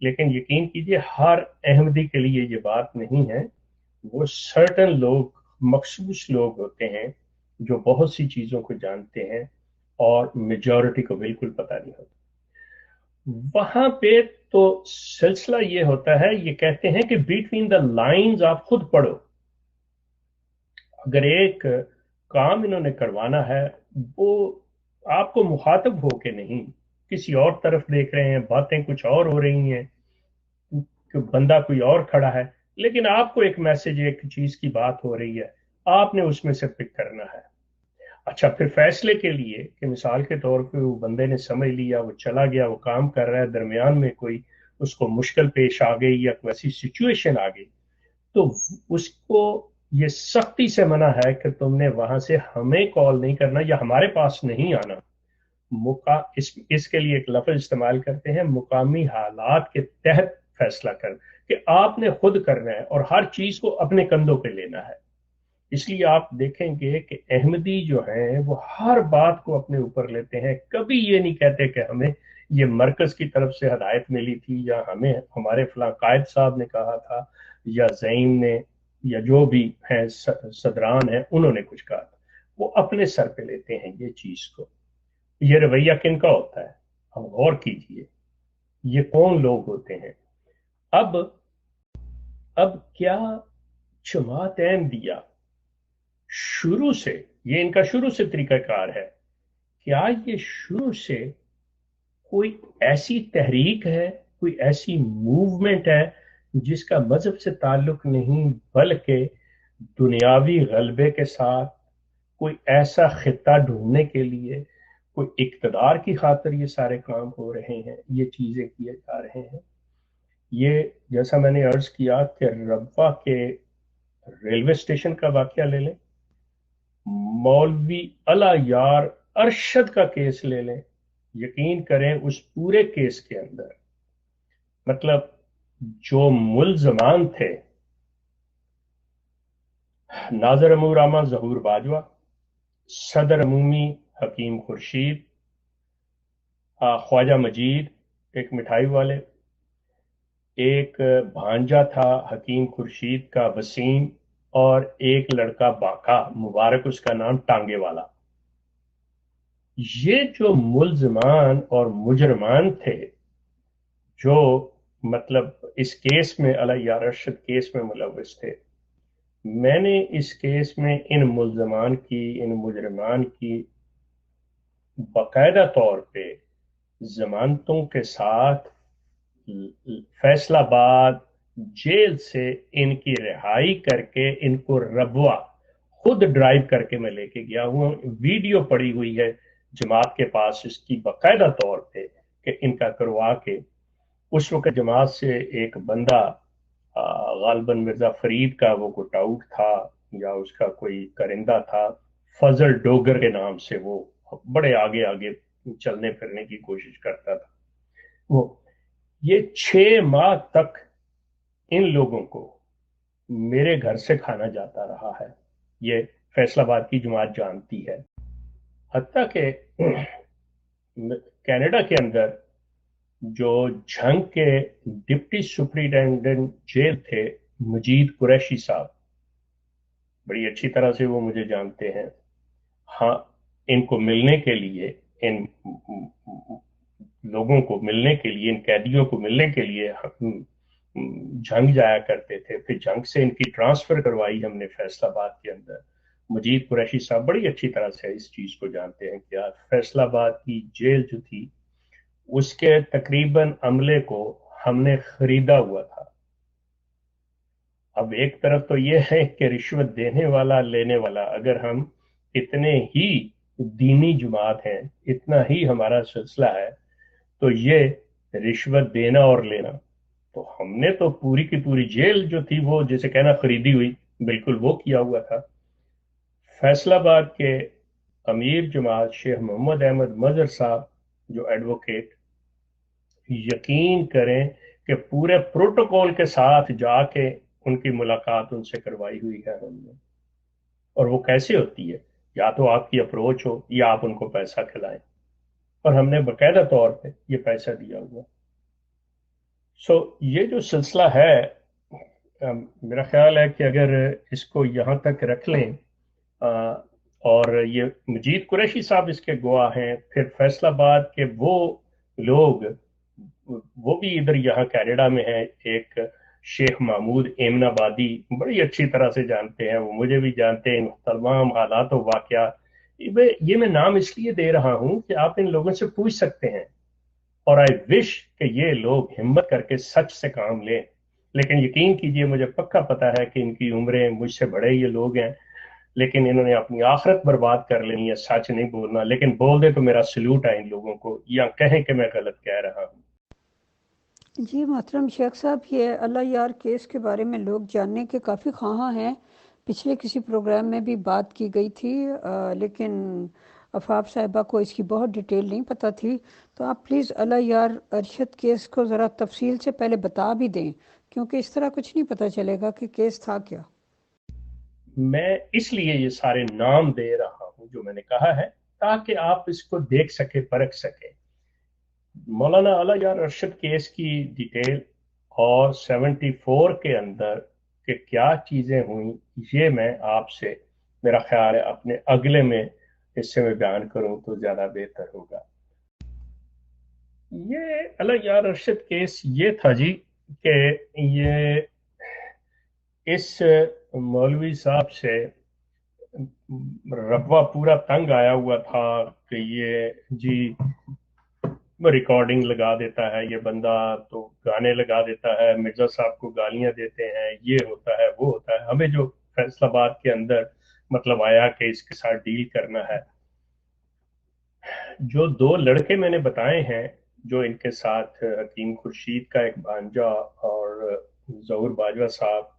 लेकिन यकीन कीजिए हर अहमदी के लिए ये बात नहीं है। वो सर्टन लोग, मखसूस लोग होते हैं जो बहुत सी चीजों को जानते हैं और मेजॉरिटी को बिल्कुल पता नहीं होता। वहां पे तो सिलसिला ये होता है, ये कहते हैं कि बिटवीन द लाइंस आप खुद पढ़ो। अगर एक काम इन्होंने करवाना है वो आपको मुखातब हो के नहीं, किसी और तरफ देख रहे हैं, बातें कुछ और हो रही हैं, कि बंदा कोई और खड़ा है, लेकिन आपको एक मैसेज, एक चीज की बात हो रही है, आपने उसमें से पिक करना है। अच्छा, फिर फैसले के लिए कि मिसाल के तौर पे वो बंदे ने समझ लिया, वो चला गया, वो काम कर रहा है, दरमियान में कोई उसको मुश्किल पेश आ गई या कोई ऐसी सिचुएशन आ गई, तो उसको ये सख्ती से मना है कि तुमने वहां से हमें कॉल नहीं करना या हमारे पास नहीं आना। इसके लिए एक लफ्ज इस्तेमाल करते हैं, मुकामी हालात के तहत फैसला कर, कि आपने खुद करना है और हर चीज को अपने कंधों पे लेना है। इसलिए आप देखेंगे कि अहमदी जो हैं वो हर बात को अपने ऊपर लेते हैं, कभी ये नहीं कहते कि हमें ये मरकज की तरफ से हदायत मिली थी या हमें हमारे फलां कायद साहब ने कहा था या ज़ईम ने या जो भी हैं सदरान हैं उन्होंने कुछ कहा था। वो अपने सर पे लेते हैं ये चीज को। ये रवैया किनका होता है? हम गौर कीजिए, ये कौन लोग होते हैं? अब अब क्या जमात अहमदिया शुरू से, ये इनका शुरू से तरीकाकार है, क्या ये शुरू से कोई ऐसी तहरीक है, कोई ऐसी मूवमेंट है जिसका मजहब से ताल्लुक नहीं, बल्कि दुनियावी गलबे के साथ कोई ऐसा खिता ढूंढने के लिए, कोई इक्तदार की खातिर ये सारे काम हो रहे हैं, ये चीजें किए जा रहे हैं? ये जैसा मैंने अर्ज किया कि रब्वा के रेलवे स्टेशन का वाकया ले लें, मौलवी अला यार अरशद का केस ले लें, यकीन करें उस पूरे केस के अंदर मतलब जो मुल्जमान थे, नाजर अमूरामा जहूर बाजवा, सदर अमूमी हकीम खुर्शीद, ख्वाजा मजीद एक मिठाई वाले, एक भांजा था हकीम खुर्शीद का वसीम, और एक लड़का बाका मुबारक उसका नाम टांगे वाला। ये जो मुल्जमान और मुजरमान थे, जो मतलब इस केस में अलैया रशद केस में मुलविस थे, मैंने इस केस में इन मुल्जमान की, इन मुजरमान की बाकायदा तौर पे जमानतों के साथ फैसलाबाद जेल से इनकी रिहाई करके इनको रबवा खुद ड्राइव करके मैं लेके गया हूँ। वीडियो पड़ी हुई है जमात के पास इसकी बाकायदा तौर पे कि इनका करवा के। उस वक्त जमात से एक बंदा गालबन मिर्जा फरीद का वो कुटाउट था या उसका कोई करिंदा था, फजल डोगर के नाम से, वो बड़े आगे आगे चलने फिरने की कोशिश करता था। वो ये 6 माह तक इन लोगों को मेरे घर से खाना जाता रहा है, ये फैसलाबाद की जमात जानती है। हत्ता के कनाडा के अंदर जो झंग के डिप्टी सुपरिटेंडेंट जेल थे मजीद कुरैशी साहब, बड़ी अच्छी तरह से वो मुझे जानते हैं। हाँ, इनको मिलने के लिए, इन लोगों को मिलने के लिए, इन कैदियों को मिलने के लिए हम झंग जाया करते थे। फिर झंग से इनकी ट्रांसफर करवाई हमने फैसलाबाद के अंदर। मजीद कुरैशी साहब बड़ी अच्छी तरह से इस चीज को जानते हैं कि यार फैसलाबाद की जेल जो थी उसके तकरीबन अमले को हमने खरीदा हुआ था। अब एक तरफ तो यह है कि रिश्वत देने वाला लेने वाला, अगर हम इतने ही दीनी जमात हैं, इतना ही हमारा सिलसिला है, तो ये रिश्वत देना और लेना, तो हमने तो पूरी की पूरी जेल जो थी वो जैसे कहना खरीदी हुई, बिल्कुल वो किया हुआ था। फैसलाबाद के अमीर जमात शेख मोहम्मद अहमद मजहर साहब जो एडवोकेट, यकीन करें कि पूरे प्रोटोकॉल के साथ जाके उनकी मुलाकात उनसे करवाई हुई है हमने। और वो कैसे होती है? या तो आपकी अप्रोच हो या आप उनको पैसा खिलाएं, और हमने बाकायदा तौर पे ये पैसा दिया हुआ। ये जो सिलसिला है, मेरा ख्याल है कि अगर इसको यहाँ तक रख लें, अ, और ये मजीद कुरैशी साहब इसके गवाह हैं, फिर फैसलाबाद के वो लोग, वो भी इधर यहाँ कनाडा में है, एक शेख महमूद एमनाबादी बड़ी अच्छी तरह से जानते हैं, वो मुझे भी जानते हैं। इन तमाम हालात और वाकयात, ये मैं नाम इसलिए दे रहा हूं कि आप इन लोगों से पूछ सकते हैं, और आई विश कि ये लोग हिम्मत करके सच से काम लें। लेकिन यकीन कीजिए, मुझे पक्का पता है कि इनकी उम्रें, मुझसे बड़े ये लोग हैं, लेकिन इन्होंने अपनी आखिरत बर्बाद कर लेनी है सच नहीं बोलना। लेकिन बोल दे तो मेरा सल्यूट है इन लोगों को, या कहें कि मैं गलत कह रहा हूँ। जी मोहतरम शेख साहब, ये अल्लाह यार केस के बारे में लोग जानने के काफ़ी ख्वाह हैं। पिछले किसी प्रोग्राम में भी बात की गई थी, लेकिन अफाफ साहिबा को इसकी बहुत डिटेल नहीं पता थी। तो आप प्लीज़ अल्लाह यार अरशद केस को ज़रा तफसील से पहले बता भी दें, क्योंकि इस तरह कुछ नहीं पता चलेगा कि केस था क्या। मैं इसलिए ये सारे नाम दे रहा हूँ जो मैंने कहा है, ताकि आप इसको देख सके, परख सके। मौलाना अला यार अरशद केस की डिटेल और 74 के अंदर के क्या चीजें हुई, ये मैं आपसे, मेरा ख्याल है, अपने अगले में हिस्से में बयान करूं तो ज्यादा बेहतर होगा। ये अला यार अरशद केस ये था जी, कि ये इस मौलवी साहब से रब्बा पूरा तंग आया हुआ था कि ये जी रिकॉर्डिंग लगा देता है ये बंदा, तो गाने लगा देता है, मिर्जा साहब को गालियां देते हैं, ये होता है वो होता है। हमें जो फैसलाबाद के अंदर मतलब आया कि इसके साथ डील करना है, जो दो लड़के मैंने बताए हैं जो इनके साथ, हकीम खुर्शीद का एक भांजा और जहूर बाजवा साहब,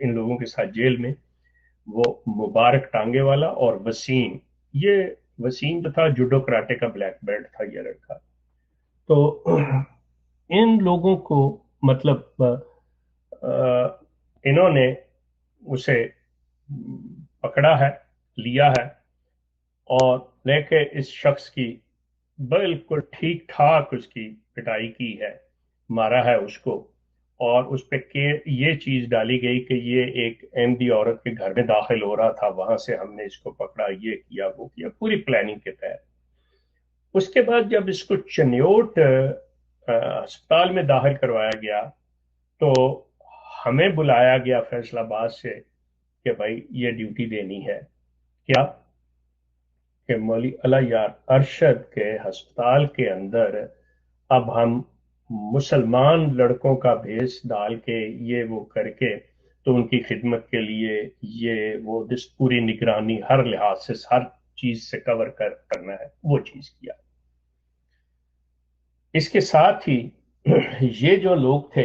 इन लोगों के साथ जेल में, वो मुबारक टांगे वाला और वसीम, ये वसीम जो था जुडो कराटे का ब्लैक बेल्ट था ये लड़का। तो इन लोगों को मतलब इन्होंने उसे पकड़ा है, लिया है, और लेके इस शख्स की बिल्कुल ठीक ठाक उसकी पिटाई की है, मारा है उसको। और उस पे के ये चीज डाली गई कि ये एक अहमदी औरत के घर में दाखिल हो रहा था, वहां से हमने इसको पकड़ा, ये किया वो किया, पूरी प्लानिंग के तहत। उसके बाद जब इसको चन्योट अस्पताल में दाखिल करवाया गया, तो हमें बुलाया गया फैसलाबाद से कि भाई ये ड्यूटी देनी है क्या, कि मौली अला यार अरशद के अस्पताल के अंदर अब हम मुसलमान लड़कों का भेष डाल के ये वो करके, तो उनकी खिदमत के लिए ये वो पूरी निगरानी हर लिहाज से, हर चीज से कवर करना है, वो चीज किया। इसके साथ ही ये जो लोग थे,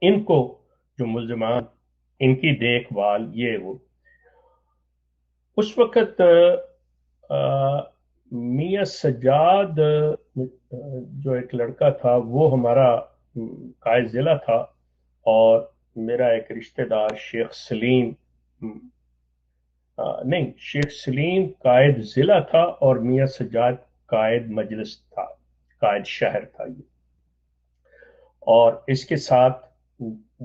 इनको, जो मुल्जिमान, इनकी देखभाल ये वो, उस वक्त मियां सज्जाद जो एक लड़का था, वो हमारा कायद जिला था, और मेरा एक रिश्तेदार शेख सलीम, नहीं, शेख सलीम कायद जिला था और मियां सज्जाद कायद मजलिस था, कायद शहर था ये। और इसके साथ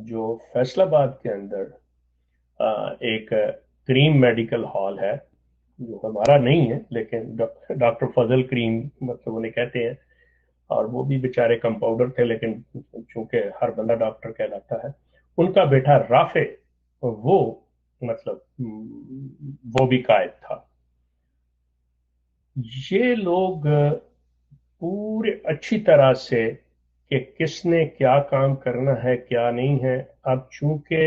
जो फैसलाबाद के अंदर एक करीम मेडिकल हॉल है, जो हमारा नहीं है, लेकिन डॉक्टर फजल करीम मतलब उन्हें कहते हैं, और वो भी बेचारे कंपाउंडर थे, लेकिन चूंकि हर बंदा डॉक्टर कहलाता है, उनका बेटा राफे, वो मतलब वो भी कायद था। ये लोग पूरे अच्छी तरह से कि किसने क्या काम करना है क्या नहीं है। अब चूंकि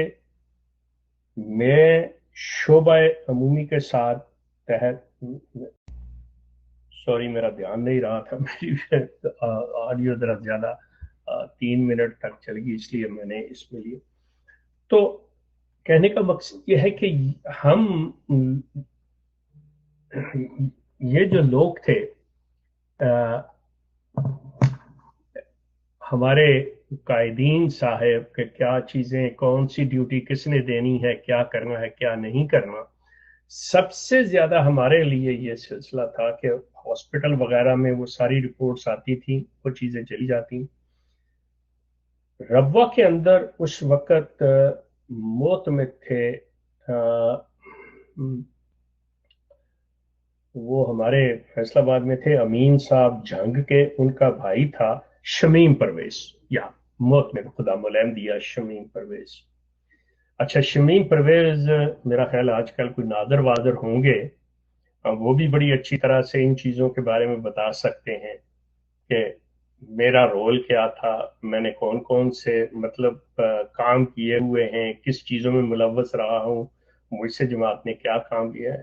मैं शोबा अमूमी के साथ तहत, सॉरी मेरा ध्यान नहीं रहा था, मेरी ऑडियो जरा ज्यादा 3 मिनट तक चलेगी, इसलिए मैंने इसमें लिए। तो कहने का मकसद यह है कि हम, ये जो लोग थे, हमारे कायदीन साहब के क्या चीजें, कौन सी ड्यूटी किसने देनी है, क्या करना है क्या नहीं करना, सबसे ज्यादा हमारे लिए ये सिलसिला था कि हॉस्पिटल वगैरह में वो सारी रिपोर्ट्स आती थी, वो चीजें चली जाती। रब्वा के अंदर उस वक्त मौत में थे, वो हमारे फैसलाबाद में थे अमीन साहब झंग के, उनका भाई था शमीम परवेज, या موت میں خدا ملائم دیا شمیم پرویز. اچھا شمیم پرویز میرا خیال آج کل کوئی نادر وادر ہوں گے، وہ بھی بڑی اچھی طرح سے ان چیزوں کے بارے میں بتا سکتے ہیں کہ میرا رول کیا تھا، میں نے کون کون سے مطلب کام کیے ہوئے ہیں، کس چیزوں میں ملوث رہا ہوں، مجھ سے جماعت نے کیا کام لیا ہے.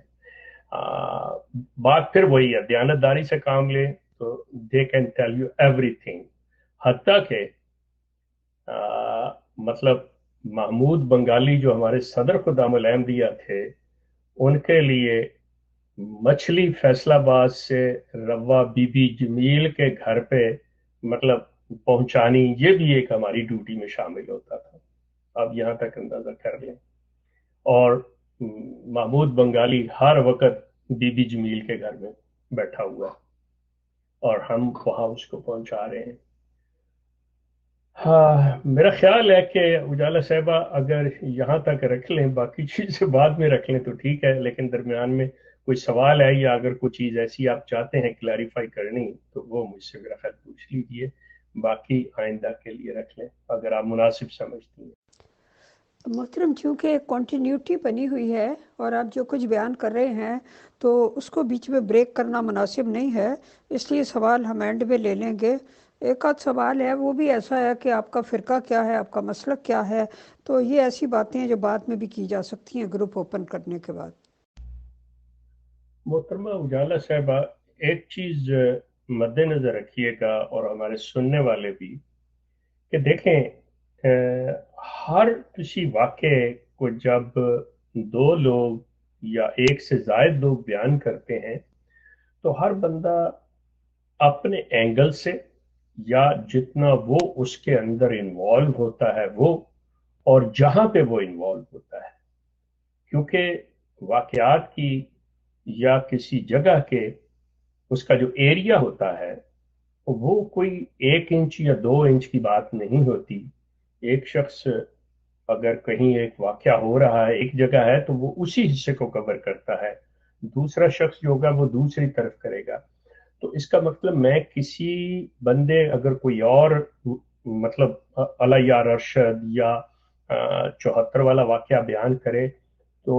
بات پھر وہی ہے، دیانتداری سے کام لیں تو they can tell you every thing. حتیٰ کہ مطلب محمود بنگالی جو ہمارے صدر خدا احمدیہ تھے، ان کے لیے مچھلی فیصل آباد سے روا بی بی جمیل کے گھر پہ مطلب پہنچانی، یہ بھی ایک ہماری ڈیوٹی میں شامل ہوتا تھا. آپ یہاں تک اندازہ کر لیں. اور محمود بنگالی ہر وقت بی بی جمیل کے گھر میں بیٹھا ہوا ہے اور ہم وہاں اس کو پہنچا رہے ہیں. ہاں میرا خیال ہے کہ اجالا صاحبہ اگر یہاں تک رکھ لیں، باقی چیزیں بعد میں رکھ لیں تو ٹھیک ہے، لیکن درمیان میں کوئی سوال ہے یا اگر کوئی چیز ایسی آپ چاہتے ہیں کلیریفائی کرنی تو وہ مجھ سے میرا خیال پوچھ لیجیے، باقی آئندہ کے لیے رکھ لیں اگر آپ مناسب سمجھتی ہیں. محترم چونکہ ایک کنٹینیوٹی بنی ہوئی ہے اور آپ جو کچھ بیان کر رہے ہیں تو اس کو بیچ میں بریک کرنا مناسب نہیں ہے، اس لیے سوال ہم اینڈ میں لے لیں گے. ایک آدھ سوال ہے وہ بھی ایسا ہے کہ آپ کا فرقہ کیا ہے، آپ کا مسلک کیا ہے، تو یہ ایسی باتیں ہیں جو بعد میں بھی کی جا سکتی ہیں گروپ اوپن کرنے کے بعد. محترمہ اجالا صاحبہ ایک چیز مد نظر رکھیے گا اور ہمارے سننے والے بھی، کہ دیکھیں ہر کسی واقعے کو جب دو لوگ یا ایک سے زائد لوگ بیان کرتے ہیں تو ہر بندہ اپنے اینگل سے یا جتنا وہ اس کے اندر انوالو ہوتا ہے وہ، اور جہاں پہ وہ انوالو ہوتا ہے، کیونکہ واقعات کی یا کسی جگہ کے اس کا جو ایریا ہوتا ہے وہ کوئی 1 انچ یا 2 انچ کی بات نہیں ہوتی. ایک شخص اگر کہیں ایک واقعہ ہو رہا ہے ایک جگہ ہے تو وہ اسی حصے کو کور کرتا ہے، دوسرا شخص جو ہوگا وہ دوسری طرف کرے گا. تو اس کا مطلب میں کسی بندے اگر کوئی اور مطلب علیہ ارشد یا 74 والا واقعہ بیان کرے تو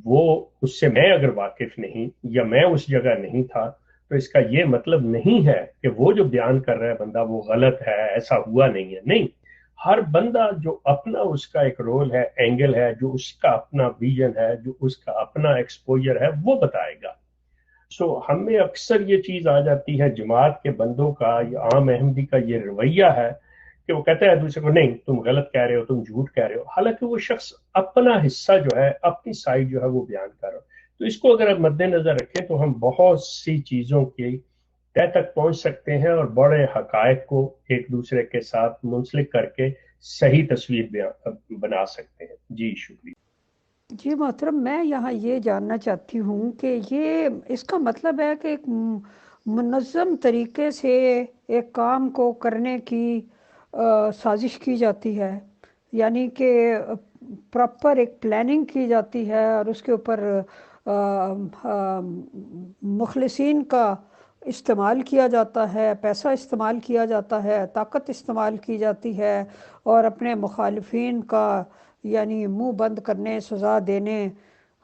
وہ اس سے میں اگر واقف نہیں یا میں اس جگہ نہیں تھا تو اس کا یہ مطلب نہیں ہے کہ وہ جو بیان کر رہا ہے بندہ وہ غلط ہے، ایسا ہوا نہیں ہے. نہیں، ہر بندہ جو اپنا اس کا ایک رول ہے، اینگل ہے، جو اس کا اپنا ویژن ہے، جو اس کا اپنا ایکسپوجر ہے وہ بتائے گا. ہمیں اکثر یہ چیز آ جاتی ہے جماعت کے بندوں کا یا عام احمدی کا یہ رویہ ہے کہ وہ کہتے ہیں دوسرے کو نہیں تم غلط کہہ رہے ہو، تم جھوٹ کہہ رہے ہو، حالانکہ وہ شخص اپنا حصہ جو ہے، اپنی سائڈ جو ہے وہ بیان کر رہا ہو. تو اس کو اگر آپ مد نظر رکھیں تو ہم بہت سی چیزوں کی طے تک پہنچ سکتے ہیں اور بڑے حقائق کو ایک دوسرے کے ساتھ منسلک کر کے صحیح تصویر بنا سکتے ہیں. جی شکریہ. جی محترم، میں یہاں یہ جاننا چاہتی ہوں کہ یہ اس کا مطلب ہے کہ ایک منظم طریقے سے ایک کام کو کرنے کی سازش کی جاتی ہے، یعنی کہ پراپر ایک پلاننگ کی جاتی ہے اور اس کے اوپر مخلصین کا استعمال کیا جاتا ہے، پیسہ استعمال کیا جاتا ہے، طاقت استعمال کی جاتی ہے، اور اپنے مخالفین کا یعنی منہ بند کرنے، سزا دینے،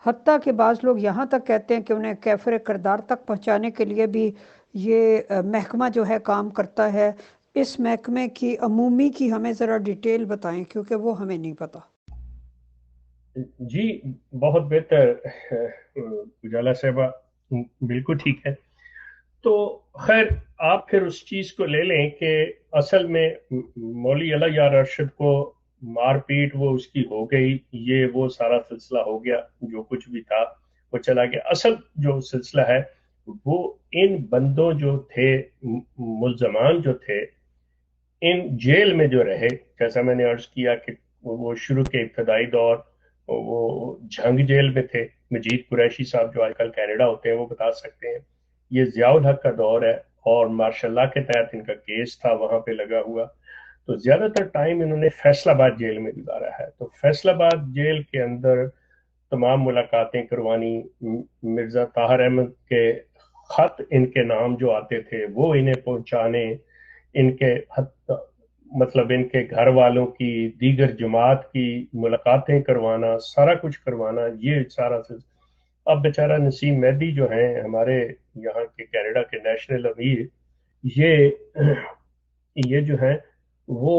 حتیٰ کہ بعض لوگ یہاں تک کہتے ہیں کہ انہیں کیفر کردار تک پہنچانے کے لیے بھی یہ محکمہ جو ہے کام کرتا ہے. اس محکمے کی عمومی کی ہمیں ذرا ڈیٹیل بتائیں کیونکہ وہ ہمیں نہیں پتہ. جی بہت بہتر اجالا صاحبہ، بالکل ٹھیک ہے. تو خیر آپ پھر اس چیز کو لے لیں کہ اصل میں مولوی علیہ ارشد کو مار پیٹ وہ اس کی ہو گئی، یہ وہ سارا سلسلہ ہو گیا، جو کچھ بھی تھا وہ چلا گیا. اصل جو سلسلہ ہے وہ ان بندوں جو تھے، ملزمان جو تھے، ان جیل میں جو رہے، جیسا میں نے عرض کیا کہ وہ شروع کے ابتدائی دور وہ جھنگ جیل میں تھے. مجید قریشی صاحب جو آج کل کینیڈا ہوتے ہیں وہ بتا سکتے ہیں. یہ ضیاء الحق کا دور ہے اور ماشاء اللہ کے تحت ان کا کیس تھا وہاں پہ لگا ہوا. تو زیادہ تر ٹائم انہوں نے فیصل آباد جیل میں گزارا ہے. تو فیصل آباد جیل کے اندر تمام ملاقاتیں کروانی، مرزا طاہر احمد کے خط ان کے نام جو آتے تھے وہ انہیں پہنچانے، ان کے मतलब इनके घर वालों की, दीगर जमात की मुलाकातें करवाना, सारा कुछ करवाना, ये सारा अब बेचारा नसीम मेहदी जो हैं हमारे यहाँ के कनाडा के नेशनल अमीर, ये ये जो है वो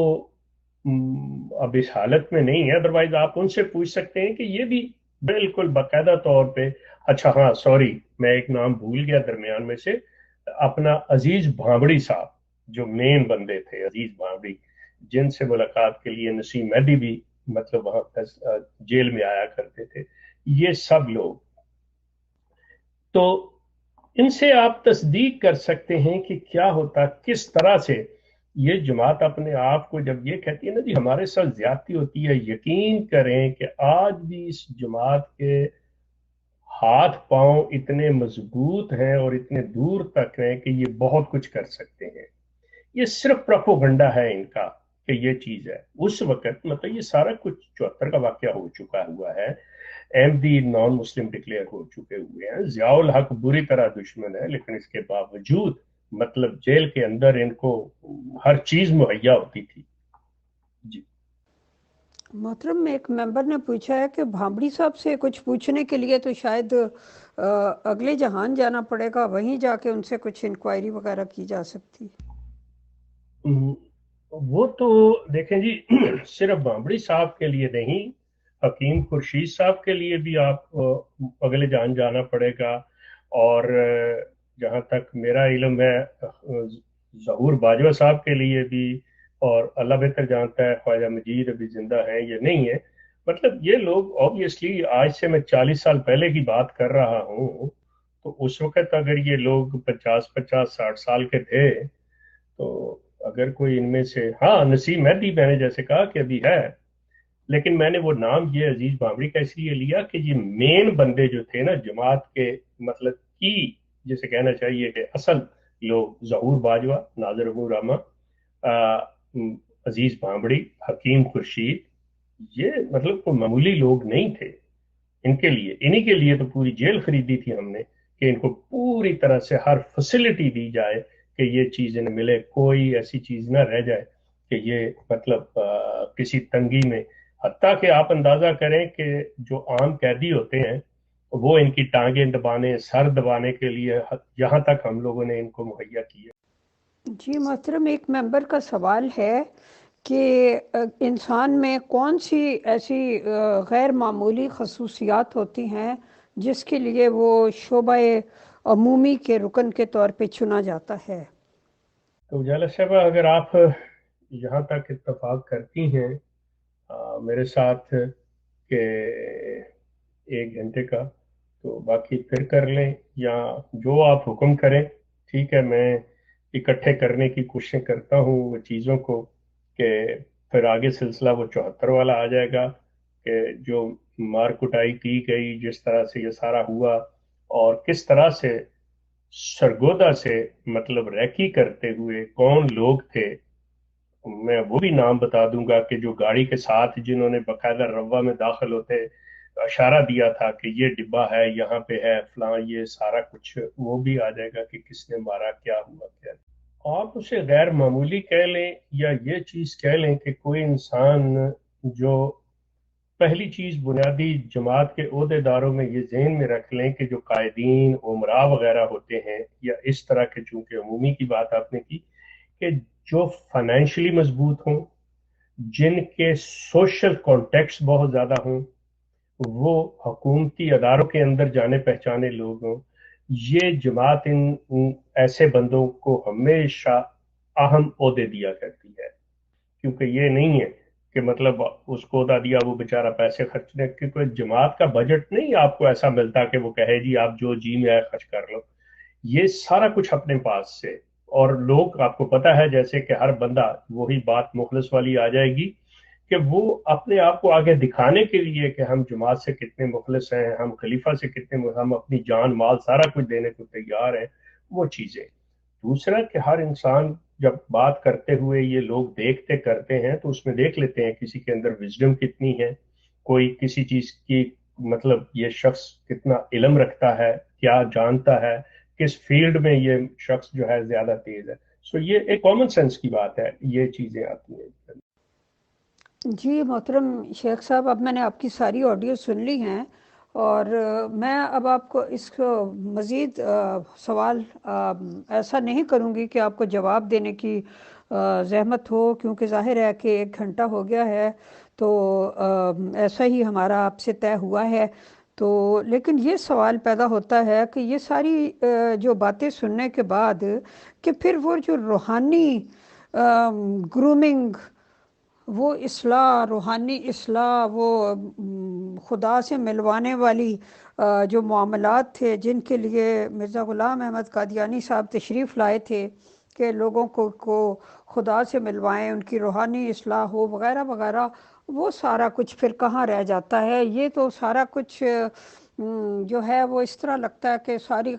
अब इस हालत में नहीं है। अदरवाइज आप उनसे पूछ सकते हैं कि ये भी बिल्कुल बाकायदा तौर पे। अच्छा हाँ, सॉरी, मैं एक नाम भूल गया दरमियान में से, अपना अजीज भांबड़ी साहब, जो मेन बंदे थे, अजीज भांबड़ी, जिनसे मुलाकात के लिए नसीम मेहदी भी मतलब वहां जेल में आया करते थे, ये सब लोग। तो इनसे आप तस्दीक कर सकते हैं कि क्या होता, किस तरह से ये जमात अपने आप को जब ये कहती है ना जी हमारे साथ ज्यादती होती है, यकीन करें कि आज भी इस जमात के हाथ पांव इतने मजबूत हैं और इतने दूर तक हैं कि ये बहुत कुछ कर सकते हैं। ये सिर्फ प्रोपोगंडा है इनका कि ये चीज है। उस वक्त मतलब ये सारा कुछ 74 का वाकया हो चुका हुआ है, अहमदी नॉन मुस्लिम डिक्लेयर हो चुके हुए हैं, जियाउल हक बुरी तरह दुश्मन है, लेकिन इसके बावजूद मतलब जेल के अंदर इनको हर चीज मुहैया होती थी। जी। मोहतरम, एक मेंबर ने पूछा है कि भांबड़ी साहब से कुछ पूछने के लिए तो शायद अगले जहान जाना पड़ेगा, वहीं जाके उनसे कुछ इंक्वायरी वगैरह की जा सकती। वो तो देखें जी सिर्फ बामड़ी साहब के लिए नहीं, हकीम खुर्शीद साहब के लिए भी आप अगले जान जाना पड़ेगा। और जहाँ तक मेरा इल्म है जहूर बाजवा साहब के लिए भी। और अल्लाह बेहतर जानता है ख्वाजा मजीद अभी जिंदा है या नहीं है। मतलब ये लोग ऑब्वियसली, आज से मैं 40 साल पहले की बात कर रहा हूँ, तो उस वक्त अगर ये लोग 50-50-60 साल के थे, तो अगर कोई इनमें से, हाँ नसीम मेहदी मैंने जैसे कहा कि अभी है, लेकिन मैंने वो नाम ये अजीज बामड़ी का इसलिए लिया कि ये मेन बंदे जो थे ना जमात के, मतलब की जिसे कहना चाहिए कि असल लोग, जहूर बाजवा, नाजर रहमा, अजीज बामड़ी, हकीम खुर्शीद, ये मतलब कोई मामूली लोग नहीं थे। इनके लिए, इन्हीं के लिए तो पूरी जेल खरीदी थी हमने कि इनको पूरी तरह से हर फैसिलिटी दी जाए कि ये चीज इन्हें मिले, कोई ऐसी चीज ना रह जाए कि ये मतलब किसी तंगी में। हत्ता कि आप अंदाजा करें कि जो आम कैदी होते हैं वो इनकी टांगें दबाने, सर दबाने के लिए यहाँ तक हम लोगों ने इनको मुहैया किया। जी मोहतरम, एक मेंबर का सवाल है कि इंसान में कौन सी ऐसी गैर मामूली खसूसियात होती हैं जिसके लिए वो शोबा अमूमी के रुकन के तौर पे चुना जाता है। तो उजाला साहबा, अगर आप यहाँ तक इत्तेफाक करती हैं मेरे साथ के 1 घंटे का, तो बाकी फिर कर लें, या जो आप हुक्म करें। ठीक है, मैं इकट्ठे करने की कोशिश करता हूँ वो चीज़ों को, कि फिर आगे सिलसिला वो 74 वाला आ जाएगा कि जो मार कुटाई की गई, जिस तरह से ये सारा हुआ, और किस तरह से सरगोदा से मतलब रैकी करते हुए कौन लोग थे। मैं वो भी नाम बता दूंगा कि जो गाड़ी के साथ जिन्होंने बकायदा रवा में दाखिल होते इशारा दिया था कि ये डिब्बा है, यहाँ पे है फलां, ये सारा कुछ वो भी आ जाएगा कि किसने मारा, क्या हुआ, क्या नहीं। आप उसे गैर मामूली कह लें या ये चीज कह लें कि कोई इंसान जो, पहली चीज बुनियादी जमात के ओहदेदारों में ये जहन में रख लें कि जो कायदीन उमरा वगैरह होते हैं, या इस तरह के, चूंकि अमूमी की बात आपने की, कि जो फाइनेंशियली मजबूत हों, जिनके सोशल कॉन्टेक्ट्स बहुत ज्यादा हों, वो हुकूमती अदारों के अंदर जाने पहचाने लोग हों, ये जमात इन ऐसे बंदों को हमेशा अहम ओहदे दिया करती है। क्योंकि ये नहीं है कि मतलब उसको अदा दिया वो बेचारा पैसे खर्चने, क्योंकि जमात का बजट नहीं आपको ऐसा मिलता कि वो कहे जी आप जो जी में आए खर्च कर लो। ये सारा कुछ अपने पास से। और लोग, आपको पता है जैसे कि हर बंदा, वही बात मुखलिस वाली आ जाएगी कि वो अपने आप को आगे दिखाने के लिए कि हम जमात से कितने मुखलिस हैं, हम खलीफा से कितने, हम अपनी जान माल सारा कुछ देने को तैयार हैं, वो चीजें। दूसरा कि हर इंसान जब बात करते हुए ये लोग देखते करते हैं तो उसमें देख लेते हैं किसी के अंदर विजडम कितनी है, कोई किसी चीज की मतलब ये शख्स कितना इल्म रखता है, क्या जानता है, किस फील्ड में ये शख्स जो है ज्यादा तेज है। سو یہ ایک کامن سینس کی بات ہے، یہ چیزیں آتی ہیں۔ جی محترم شیخ صاحب، اب میں نے آپ کی ساری آڈیو سن لی ہیں، اور میں اب آپ کو اس کو مزید سوال ایسا نہیں کروں گی کہ آپ کو جواب دینے کی زحمت ہو، کیونکہ ظاہر ہے کہ 1 گھنٹہ ہو گیا ہے، تو ایسا ہی ہمارا آپ سے طے ہوا ہے۔ تو لیکن یہ سوال پیدا ہوتا ہے کہ یہ ساری جو باتیں سننے کے بعد کہ پھر وہ جو روحانی گرومنگ، وہ اصلاح، روحانی اصلاح، وہ خدا سے ملوانے والی جو معاملات تھے جن کے لیے مرزا غلام احمد قادیانی صاحب تشریف لائے تھے کہ لوگوں کو خدا سے ملوائیں، ان کی روحانی اصلاح ہو وغیرہ وغیرہ، وہ سارا کچھ پھر کہاں رہ جاتا ہے؟ یہ تو سارا کچھ جو ہے وہ اس طرح لگتا ہے کہ ساری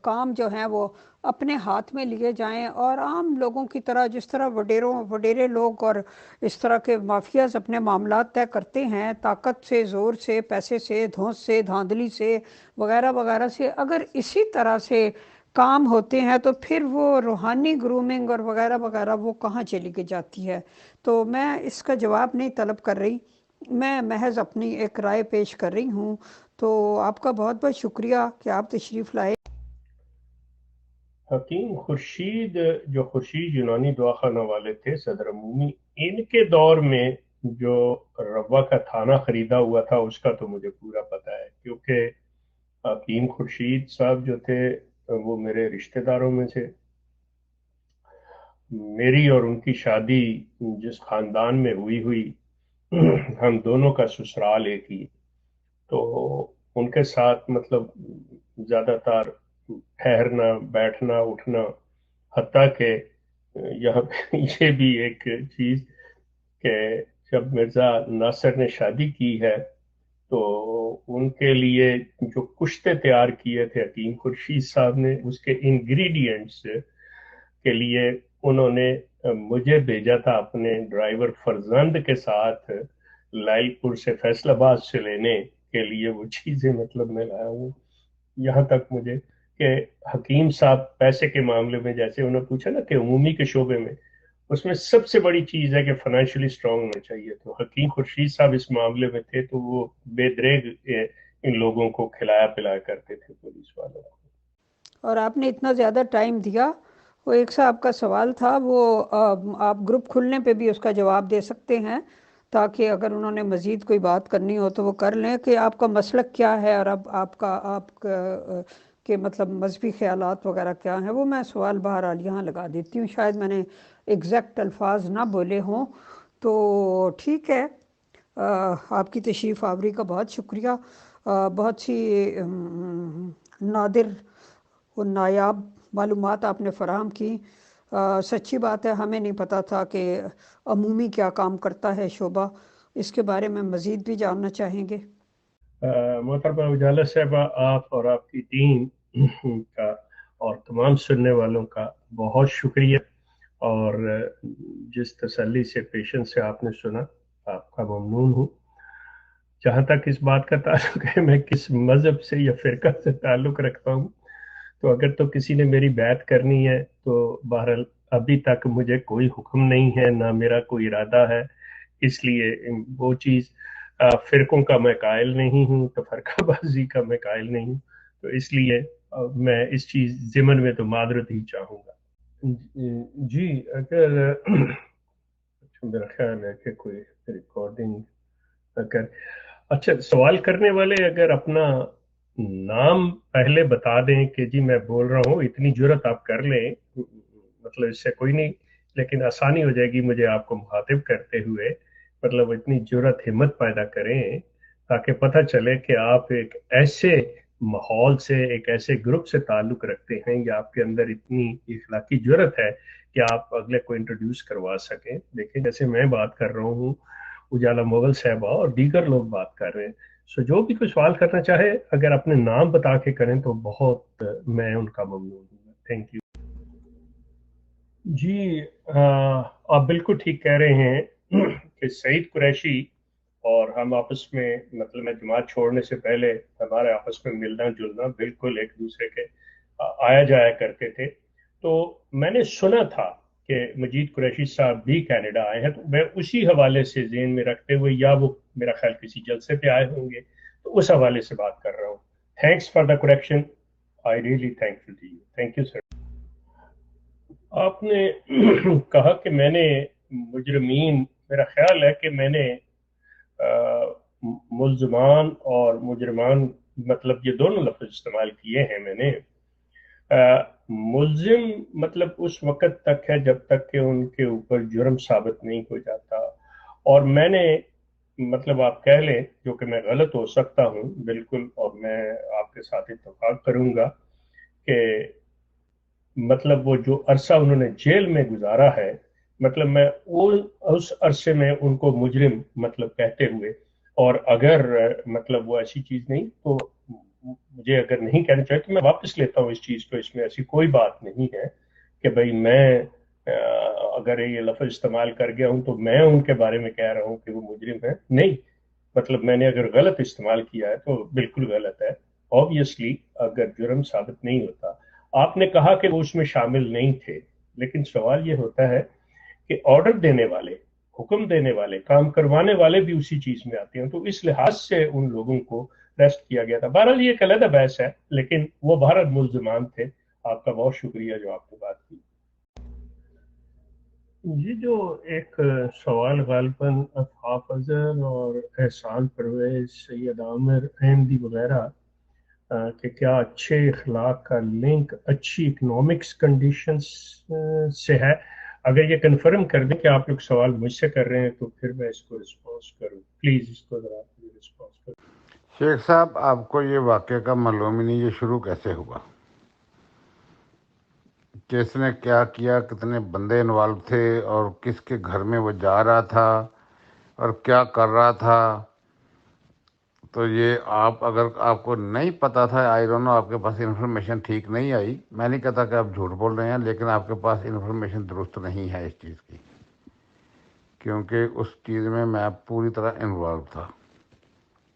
کام جو ہیں وہ اپنے ہاتھ میں لیے جائیں، اور عام لوگوں کی طرح جس طرح وڈیرے لوگ اور اس طرح کے مافیاز اپنے معاملات طے کرتے ہیں، طاقت سے، زور سے، پیسے سے، دھونس سے، دھاندلی سے، وغیرہ وغیرہ سے، اگر اسی طرح سے کام ہوتے ہیں تو پھر وہ روحانی گرومنگ اور وغیرہ وغیرہ وہ کہاں چلی کے جاتی ہے؟ تو میں اس کا جواب نہیں طلب کر رہی، میں محض اپنی ایک رائے پیش کر رہی ہوں۔ تو آپ کا بہت بہت شکریہ کہ آپ تشریف لائے۔ حکیم خورشید، جو خورشید یونانی دواخانہ والے تھے، صدر عمومی، ان کے دور میں جو روا کا تھانہ خریدا ہوا تھا اس کا تو مجھے پورا پتہ ہے، کیونکہ حکیم خورشید صاحب جو تھے وہ میرے رشتہ داروں میں سے، میری اور ان کی شادی جس خاندان میں ہوئی ہم دونوں کا سسرال ایک ہی، تو ان کے ساتھ مطلب زیادہ تر ٹھہرنا، بیٹھنا، اٹھنا، حتیٰ کہ یہاں پہ یہ بھی ایک چیز کہ جب مرزا ناصر نے شادی کی ہے تو ان کے لیے جو کشتے تیار کیے تھے حکیم خورشید صاحب نے، اس کے انگریڈینٹس کے لیے انہوں نے مجھے بھیجا تھا اپنے ڈرائیور فرزند کے ساتھ لائل پور سے فیصل آباد سے لینے کے لیے وہ چیزیں مطلب میں لایا ہوں۔ یہاں تک مجھے کہ حکیم صاحب پیسے کے معاملے میں، جیسے انہوں نے پوچھا نا کہ عمومی کے شعبے میں، اس میں سب سے بڑی چیز ہے کہ فائنینشلی اسٹرانگ ہونا چاہیے، تو حکیم خورشید صاحب اس معاملے میں تھے، تو وہ بے دریغ ان لوگوں کو کھلایا پلایا کرتے تھے، پولیس والوں کو۔ اور آپ نے اتنا زیادہ ٹائم دیا، وہ ایک صاحب کا سوال تھا، وہ آپ گروپ کھلنے پہ بھی اس کا جواب دے سکتے ہیں، تاکہ اگر انہوں نے مزید کوئی بات کرنی ہو تو وہ کر لیں کہ آپ کا مسلک کیا ہے، اور اب آپ کے مطلب مذہبی خیالات وغیرہ کیا ہیں، وہ میں سوال بہرحال یہاں لگا دیتی ہوں، شاید میں نے ایگزیکٹ الفاظ نہ بولے ہوں۔ تو ٹھیک ہے، آپ کی تشریف آوری کا بہت شکریہ، بہت سی نادر وہ نایاب معلومات آپ نے فراہم کی۔ سچی بات ہے، ہمیں نہیں پتہ تھا کہ عمومی کیا کام کرتا ہے شعبہ، اس کے بارے میں مزید بھی جاننا چاہیں گے۔ محترمہ اجالا صاحبہ، آپ اور آپ کی ٹیم کا اور تمام سننے والوں کا بہت شکریہ، اور جس تسلی سے، پیشنس سے آپ نے سنا، آپ کا ممنون ہوں۔ جہاں تک اس بات کا تعلق ہے میں کس مذہب سے یا فرقہ سے تعلق رکھتا ہوں، تو اگر تو کسی نے میری بیعت کرنی ہے تو بہرحال ابھی تک مجھے کوئی حکم نہیں ہے، نہ میرا کوئی ارادہ ہے، اس لیے وہ چیز فرقوں کا میں قائل نہیں ہوں، تفرقہ بازی کا میں قائل نہیں ہوں، تو اس لیے میں اس چیز ضمن میں تو معذرت ہی چاہوں گا۔ جی، اگر میرا خیال ہے کہ کوئی ریکارڈنگ اگر، اچھا، سوال کرنے والے اگر اپنا نام پہلے بتا دیں کہ جی میں بول رہا ہوں، اتنی جرت آپ کر لیں، مطلب اس سے کوئی نہیں، لیکن آسانی ہو جائے گی مجھے آپ کو مخاطب کرتے ہوئے، مطلب اتنی جرت، ہمت پیدا کریں تاکہ پتہ چلے کہ آپ ایک ایسے ماحول سے، ایک ایسے گروپ سے تعلق رکھتے ہیں، یا آپ کے اندر اتنی اخلاقی جرت ہے کہ آپ اگلے کو انٹروڈیوس کروا سکیں۔ دیکھیں، جیسے میں بات کر رہا ہوں، اجالا مغل صاحبہ اور دیگر لوگ بات کر رہے ہیں، سو جو بھی کوئی سوال کرنا چاہے اگر اپنے نام بتا کے کریں تو بہت میں ان کا ممنون ہوں۔ Thank you. جی، آپ بالکل ٹھیک کہہ رہے ہیں کہ سعید قریشی اور ہم آپس میں، مطلب میں جماعت چھوڑنے سے پہلے ہمارے آپس میں ملنا جلنا بالکل ایک دوسرے کے آیا جایا کرتے تھے، تو मैंने सुना था कि मजीद कुरैशी साहब भी कनाडा आए हैं, तो मैं उसी हवाले से ज़हन में रखते हुए, या वो मेरा ख्याल किसी जलसे पे आए होंगे, तो उस हवाले से बात कर रहा हूँ। Thanks for the correction, I really thankful to you, thank you sir. आपने कहा कि मैंने मुजरमीन, मेरा ख्याल है कि मैंने मुल्जमान और मुजरमान, मतलब ये दोनों लफ्ज इस्तेमाल किए हैं मैंने। मुल्जिम मतलब उस वक़्त तक है जब तक कि उनके ऊपर जुर्म साबित नहीं हो जाता, और मैंने, मतलब आप कह लें, जो कि मैं गलत हो सकता हूँ बिल्कुल, और मैं आपके साथ इत्तेफाक करूंगा कि मतलब वो जो अरसा उन्होंने जेल में गुजारा है, मतलब मैं उस अरसे में उनको मुजरिम मतलब कहते हुए, और अगर मतलब वो ऐसी चीज नहीं, तो मुझे अगर नहीं कहना चाहिए तो मैं वापस लेता हूँ इस चीज को, इसमें ऐसी कोई बात नहीं है कि भाई मैं अगर ये लफ्ज इस्तेमाल कर गया हूं तो मैं उनके बारे में कह रहा हूँ कि वो मुजरिम है, नहीं। मतलब मैंने अगर गलत इस्तेमाल किया है तो बिल्कुल गलत है, ऑब्वियसली अगर जुर्म साबित नहीं होता। आपने कहा कि वो उसमें शामिल नहीं थे, लेकिन सवाल ये होता है कि ऑर्डर देने वाले, हुक्म देने वाले, काम करवाने वाले भी उसी चीज में आते हैं, तो इस लिहाज से उन लोगों को अरेस्ट किया गया था। बहरहाल ये एक अलग बहस है, लेकिन वो भारत मुल्जमान थे। आपका बहुत शुक्रिया जो आपने बात की। ये जो एक सवाल गालिबन अफाफ अजहर और एहसान परवेज, सैयद आमिर अहमदी वगैरह कि क्या अच्छे इखलाक का लिंक अच्छी इकोनॉमिक्स कंडीशंस से है, अगर ये कंफर्म कर दें कि आप लोग सवाल मुझसे कर रहे हैं तो फिर मैं इसको रिस्पॉन्स करूं, प्लीज इसको जरा रिस्पॉन्स करूं। शेख साहब, आपको ये वाक़े का मालूम ही नहीं ये शुरू कैसे हुआ, किसने क्या किया, कितने बंदे इन्वॉल्व थे, और किसके घर में वो जा रहा था और क्या कर रहा था। तो ये आप, अगर आपको नहीं पता था, आई डोंट नो, आपके पास इन्फॉर्मेशन ठीक नहीं आई। मैं नहीं कहता कि आप झूठ बोल रहे हैं, लेकिन आपके पास इन्फॉर्मेशन दुरुस्त नहीं है इस चीज़ की, क्योंकि उस चीज़ में मैं पूरी तरह इन्वॉल्व था।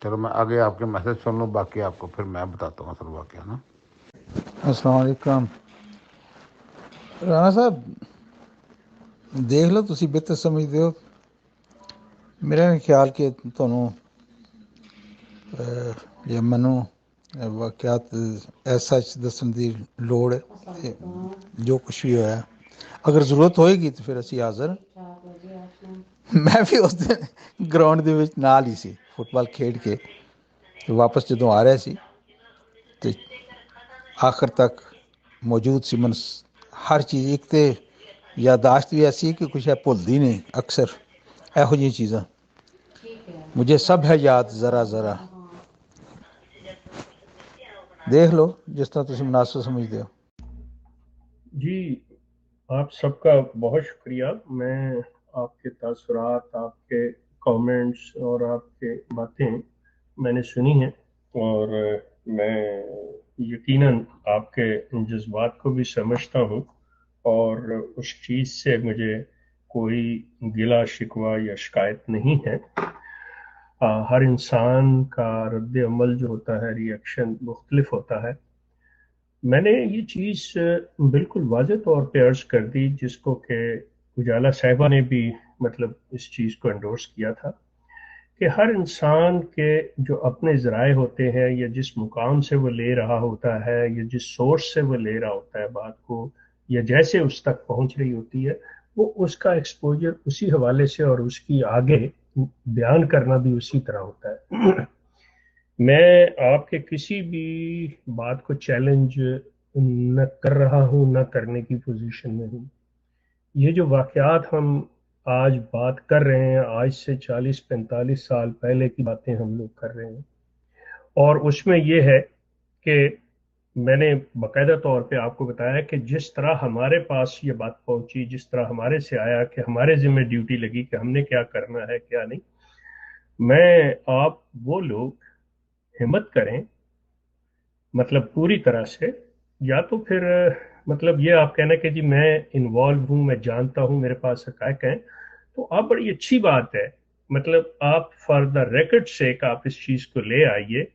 चलो मैं आगे आपके मैसेज सुन लूँ, बाकी आपको फिर मैं बताता हूँ असल वाक़या ना। अस्सलाम वालेकुम राणा साहब, देख लो ਤੁਸੀਂ ਬਿਹਤਰ ਸਮਝਦੇ ਹੋ। ਮੇਰਾ ਨਹੀਂ ਖਿਆਲ ਕਿ ਤੁਹਾਨੂੰ ਜਾਂ ਮੈਨੂੰ ਵਾਕਿਆਤ ਐਸਾ ਦੱਸਣ ਦੀ ਲੋੜ ਹੈ। ਤੇ ਜੋ ਕੁਛ ਵੀ ਹੋਇਆ, ਅਗਰ ਜ਼ਰੂਰਤ ਹੋਏਗੀ ਤਾਂ ਫਿਰ ਅਸੀਂ ਹਾਜ਼ਰ। ਮੈਂ ਵੀ ਉਸ ਦਿਨ ਗਰਾਊਂਡ ਦੇ ਵਿੱਚ ਨਾਲ ਹੀ ਸੀ, ਫੁੱਟਬਾਲ ਖੇਡ ਕੇ ਵਾਪਸ ਜਦੋਂ ਆ ਰਿਹਾ ਸੀ ਤੇ ਆਖਰ ਤੱਕ ਮੌਜੂਦ ਸੀ। ਮਨ ਹਰ ਚੀਜ਼, ਇੱਕ ਤੇ यादाश्त भी ऐसी है कि कुछ है भुलदी नहीं अक्सर, ਇਹੋ ਜਿਹੀਆਂ चीज़ां मुझे सब है याद ज़रा ज़रा। देख लो जिस तरह तुम मुनासिब समझते हो। जी, आप सबका बहुत शुक्रिया। मैं आपके तासुरात, आपके कमेंट्स और आपके बातें मैंने सुनी हैं, और मैं यकीनन आपके जज्बात को भी समझता हूँ, और उस चीज़ से मुझे कोई गिला शिकवा या शिकायत नहीं है। हर इंसान का रद्द अमल जो होता है, रिएक्शन मुख्तलिफ होता है। मैंने ये चीज़ बिल्कुल वाज़ेह तौर पे अर्ज कर दी, जिसको कि उजाला साहिबा ने भी मतलब इस चीज़ को एंडोर्स किया था, कि हर इंसान के जो अपने ज़राए होते हैं, या जिस मुकाम से वो ले रहा होता है, या जिस सोर्स से वो ले रहा होता है बात को, या जैसे उस तक पहुंच रही होती है, वो उसका एक्सपोजर उसी हवाले से और उसकी आगे बयान करना भी उसी तरह होता है। मैं आपके किसी भी बात को चैलेंज न कर रहा हूं, न करने की पोजीशन में हूं। ये जो वाकयात हम आज बात कर रहे हैं, आज से 40-45 साल पहले की बातें हम लोग कर रहे हैं, और उसमें ये है कि मैंने बाकायदा तौर पे आपको बताया कि जिस तरह हमारे पास ये बात पहुंची, जिस तरह हमारे से आया, कि हमारे जिम्मे ड्यूटी लगी कि हमने क्या करना है क्या नहीं। मैं, आप वो लोग हिम्मत करें, मतलब पूरी तरह से, या तो फिर मतलब ये आप कहना कि जी मैं इन्वॉल्व हूं, मैं जानता हूं, मेरे पास हकायक हैं, तो आप, बड़ी अच्छी बात है, मतलब आप फॉर द रिकॉर्ड से आप इस चीज को ले आइए,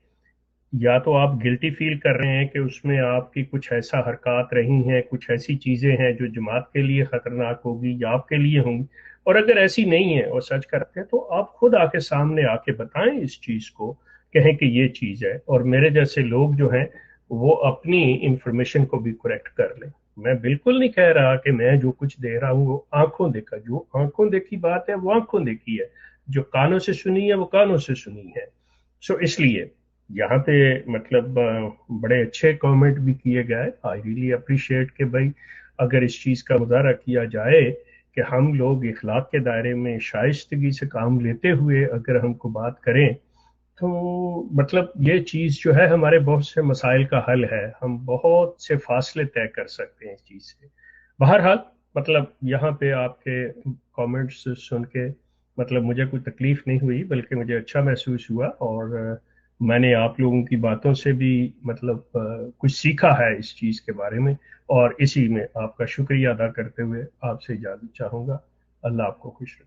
या तो आप गिल्टी फील कर रहे हैं कि उसमें आपकी कुछ ऐसा हरकत रही हैं, कुछ ऐसी चीजें हैं जो जमात के लिए खतरनाक होगी या आपके लिए होंगी, और अगर ऐसी नहीं है और सच करते हैं तो आप खुद आके सामने आके बताएं इस चीज को, कहें कि ये चीज है, और मेरे जैसे लोग जो हैं वो अपनी इंफॉर्मेशन को भी करेक्ट कर लें। मैं बिल्कुल नहीं कह रहा कि मैं जो कुछ दे रहा हूँ वो आंखों देखा, जो आंखों देखी बात है वो आंखों देखी है, जो कानों से सुनी है वो कानों से सुनी है। सो इसलिए यहाँ पे मतलब बड़े अच्छे कमेंट भी किए गए। आई रियली अप्रिशिएट कि भाई अगर इस चीज़ का मुजाहरा किया जाए कि हम लोग इखलाक के दायरे में शाइस्तगी से काम लेते हुए अगर हमको बात करें, तो मतलब ये चीज़ जो है हमारे बहुत से मसाइल का हल है, हम बहुत से फासले तय कर सकते हैं इस चीज़ से। बहरहाल मतलब यहाँ पे आपके कमेंट्स सुन के मतलब मुझे कोई तकलीफ नहीं हुई, बल्कि मुझे अच्छा महसूस हुआ, और मैंने आप लोगों की बातों से भी मतलब कुछ सीखा है इस चीज़ के बारे में, और इसी में आपका शुक्रिया अदा करते हुए आपसे इजाज़त चाहूँगा। अल्लाह आपको खुश रखे।